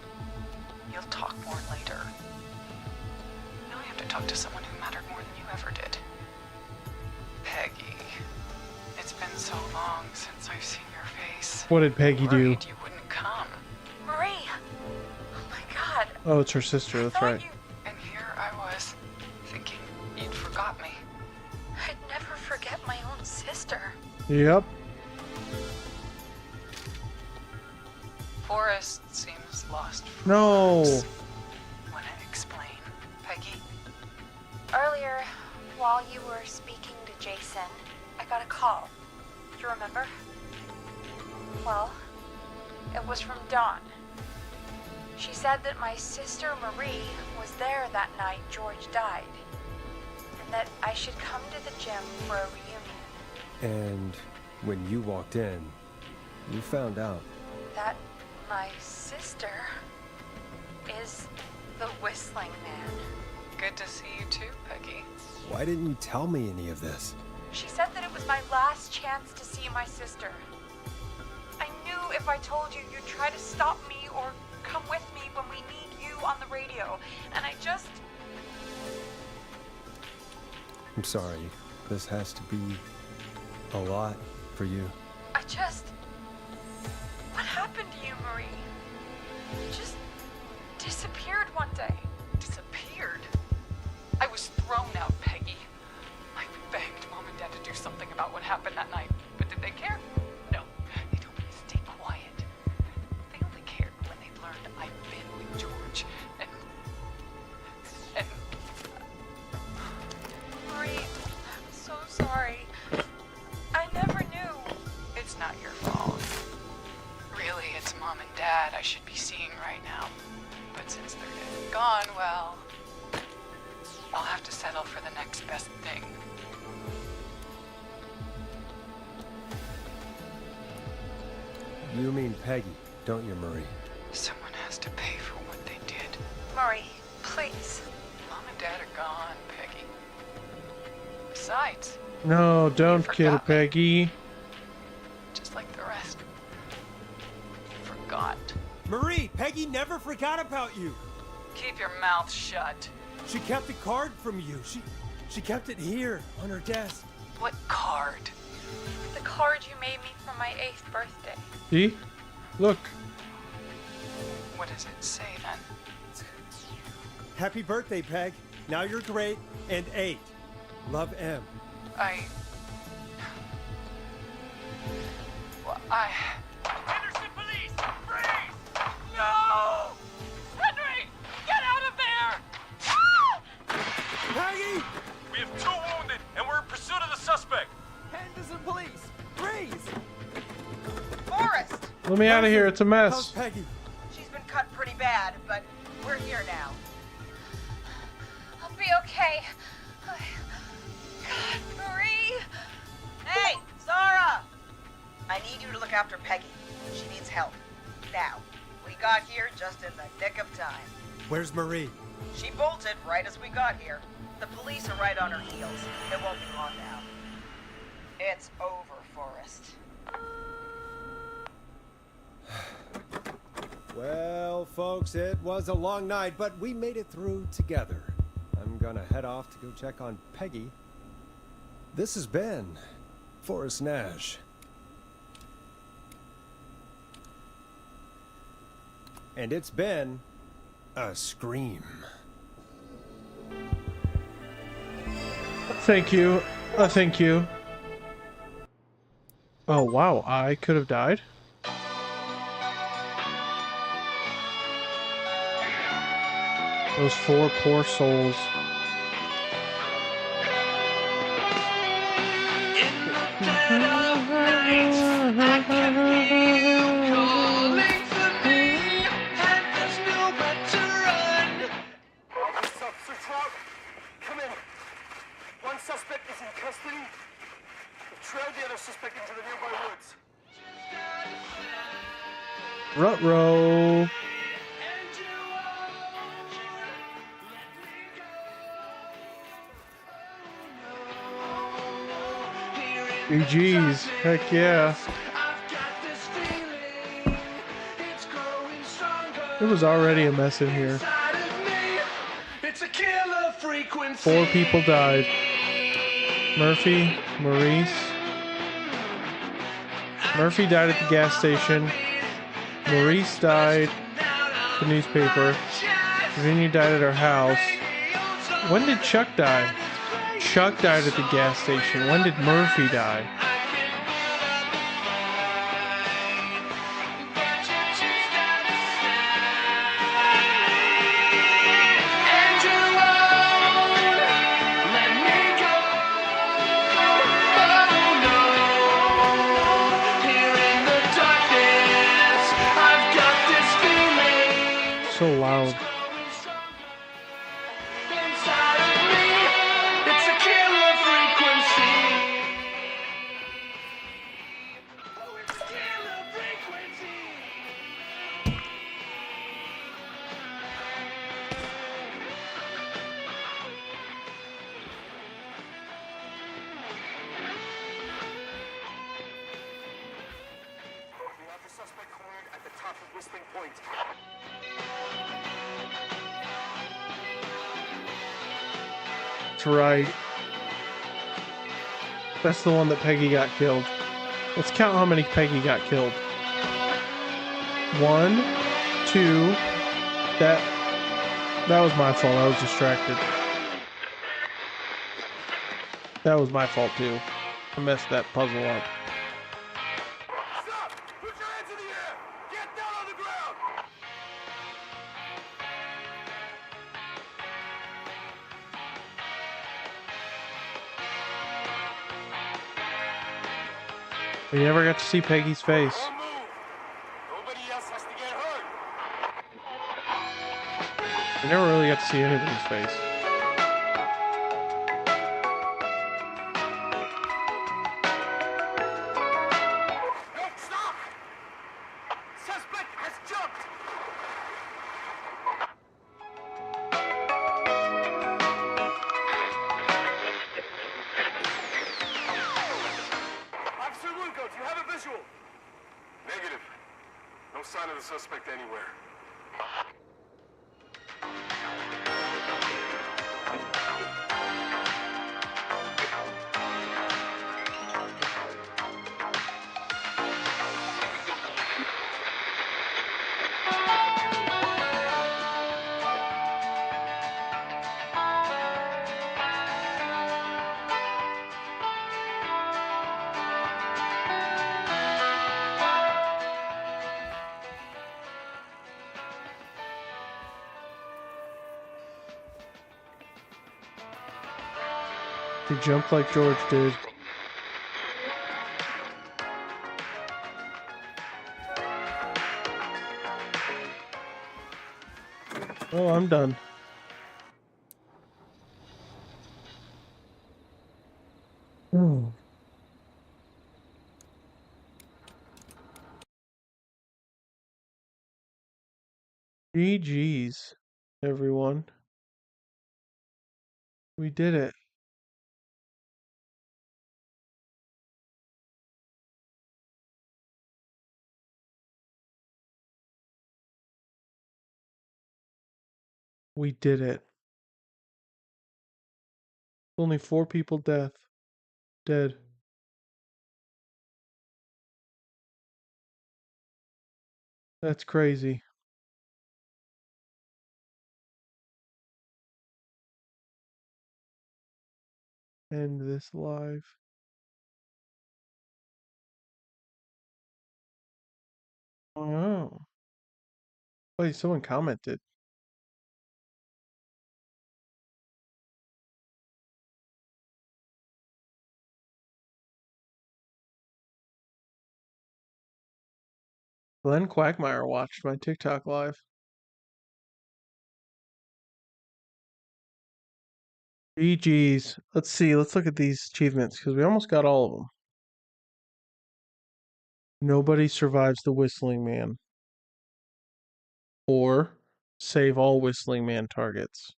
You'll talk more later. You only have to talk to someone who mattered more than you ever did. Peggy. It's been so long since I've seen your face. What did Peggy do? Worried you wouldn't come. Marie! Oh my god. Oh, it's her sister. That's right. And here I was, thinking you'd forgot me. I'd never forget my own sister. Yep. Forrest seems lost for No. words. Wanna explain, Peggy? Earlier, while you were speaking to Jason, I got a call. Do you remember? Well, it was from Dawn. She said that my sister Marie was there that night George died, and that I should come to the gym for a reunion. And when you walked in, you found out. That my sister is the Whistling Man. Good to see you too, Peggy. Why didn't you tell me any of this? She said that it was my last chance to see my sister. I knew if I told you, you'd try to stop me or come with me when we need you on the radio. And I just... I'm sorry. This has to be a lot for you. What happened to you, Marie? You just disappeared one day. Disappeared? I was thrown out, Peggy. I begged Mom and Dad to do something about what happened that night, but did they care? No. They told me to stay quiet. They only cared when they learned I'd been with George, and... Marie, I'm so sorry. I never knew. It's not your fault. Really, it's Mom and Dad I should be seeing right now. But since they're dead and gone, well... I'll have to settle for the next best thing. You mean Peggy, don't you, Marie? Someone has to pay for what they did. Marie, please. Mom and Dad are gone, Peggy. Besides, No, don't kill forgot me. Peggy. just like the rest, you forgot. Marie, Peggy never forgot about you. Keep your mouth shut. She kept a card from you. She kept it here on her desk. What card? The card you made me for my 8th birthday. See? Look. What does it say then? Happy birthday, Peg. Now you're great and 8. Love, M. Henderson police! Freeze! No! Henry! Get out of there! Peggy! We have 2 wounded, and we're in pursuit of the suspect. Henderson police! Freeze! Forrest! Let me out of here. It's a How's mess. Peggy? She's been cut pretty bad, but we're here now. I'll be okay. God, Marie! Hey, Zara! I need you to look after Peggy. She needs help. Now, we got here just in the nick of time. Where's Marie? She bolted right as we got here. The police are right on her heels. It won't be long now. It's over, Forrest. Well, folks, it was a long night, but we made it through together. I'm gonna head off to go check on Peggy. This has been Forrest Nash. And it's been a scream. Thank you. Thank you. Oh, wow. I could have died? Those 4 poor souls. Sloth, come in. One suspect is in custody. We've trailed the other suspect into the nearby woods. Ruh-roh. GG's. Heck yeah. It was already a mess in here. 4 people died. Murphy, Maurice. Murphy died at the gas station. Maurice died at the newspaper. Virginia died at her house. When did Chuck die? Chuck died at the gas station. When did Murphy die? So loud. That's right. That's the one that Peggy got killed. Let's count how many Peggy got killed. 1, 2. That was my fault. I was distracted. That was my fault too. I messed that puzzle up. Stop! Put your hands in the air! Get down on the ground! We never got to see Peggy's face. Don't move! Nobody else has to get hurt! We never really got to see anybody's face. No, stop! Suspect has jumped! Officer Lugo, do you have a visual? Negative. No sign of the suspect anywhere. He jumped like George did. Oh, I'm done. Oh. GG's, everyone. We did it. We did it. Only 4 people dead. That's crazy. end this live. Oh. Wait, someone commented. Glenn Quagmire watched my TikTok live. GG's. Let's see. Let's look at these achievements because we almost got all of them. Nobody survives the Whistling Man. Or save all Whistling Man targets.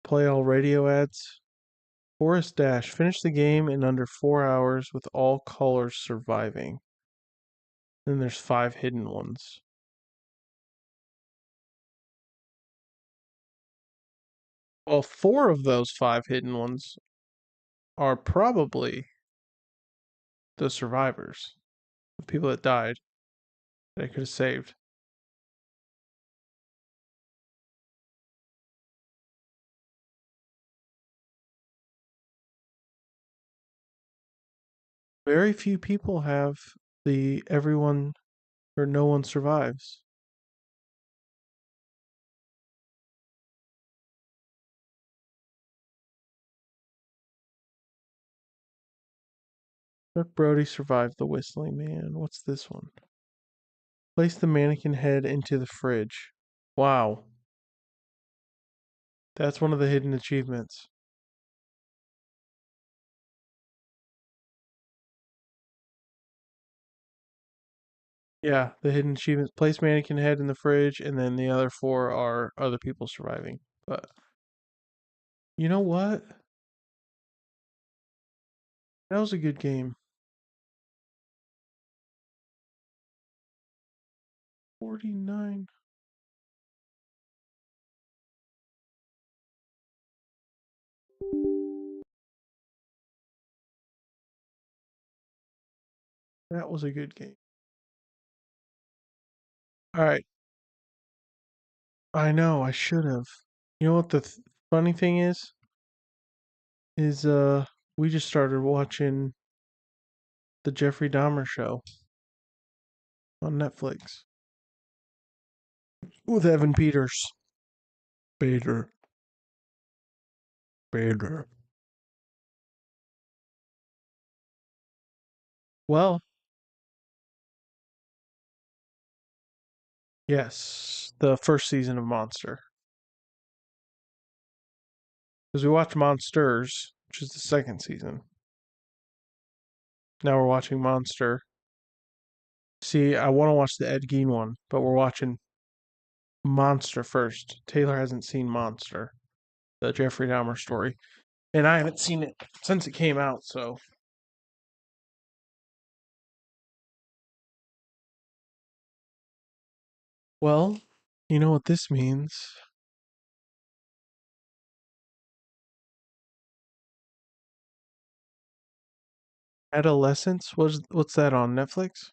Play all radio ads. Forest Dash. Finish the game in under 4 hours with all callers surviving. Then there's 5 hidden ones. Well, 4 of those 5 hidden ones are probably the survivors. The people that died that I could have saved. Very few people have the everyone or no one survives. Chuck Brody survived the Whistling Man. What's this one? Place the mannequin head into the fridge. Wow. That's one of the hidden achievements. Yeah, the hidden achievements. Place mannequin head in the fridge, and then the other 4 are other people surviving. But you know what? That was a good game. 49. That was a good game. All right. I know, I should have. You know what the funny thing is? We just started watching the Jeffrey Dahmer show on Netflix with Evan Peters. Bader. Bader. Well, yes, the first season of Monster. Because we watched Monsters, which is the second season. Now we're watching Monster. See, I want to watch the Ed Gein one, but we're watching Monster first. Taylor hasn't seen Monster, the Jeffrey Dahmer story. And I haven't seen it since it came out, so. Well, you know what this means. Adolescence? What's that on Netflix?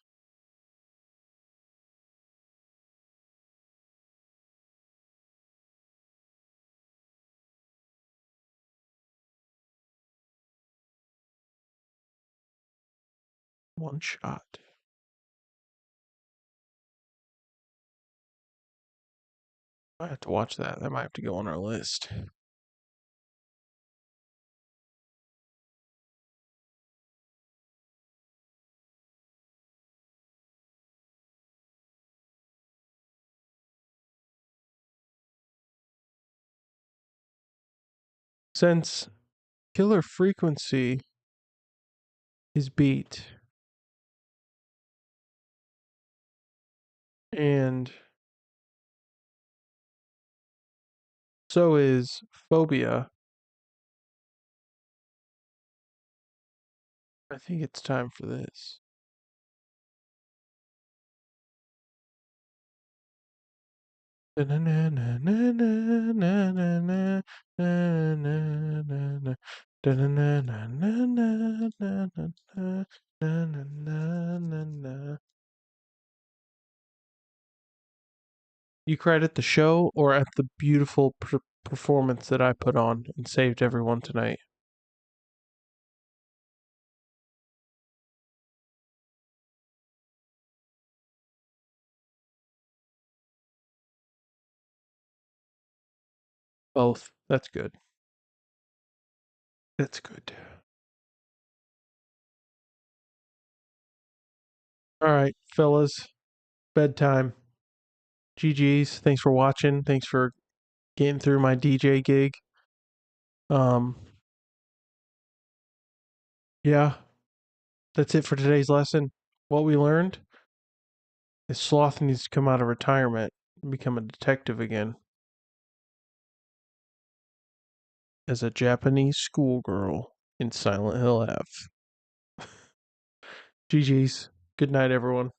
One Shot. I have to watch that. That might have to go on our list. Since killer frequency is beat and so is phobia, I think it's time for this. You cried at the show or at the beautiful performance that I put on and saved everyone tonight. Both. That's good. That's good. All right, fellas. Bedtime. GG's. Thanks for watching. Thanks for getting through my DJ gig. Yeah, that's it for today's lesson. What we learned is Sloth needs to come out of retirement and become a detective again as a Japanese schoolgirl in Silent Hill Ave. GG's. Good night, everyone.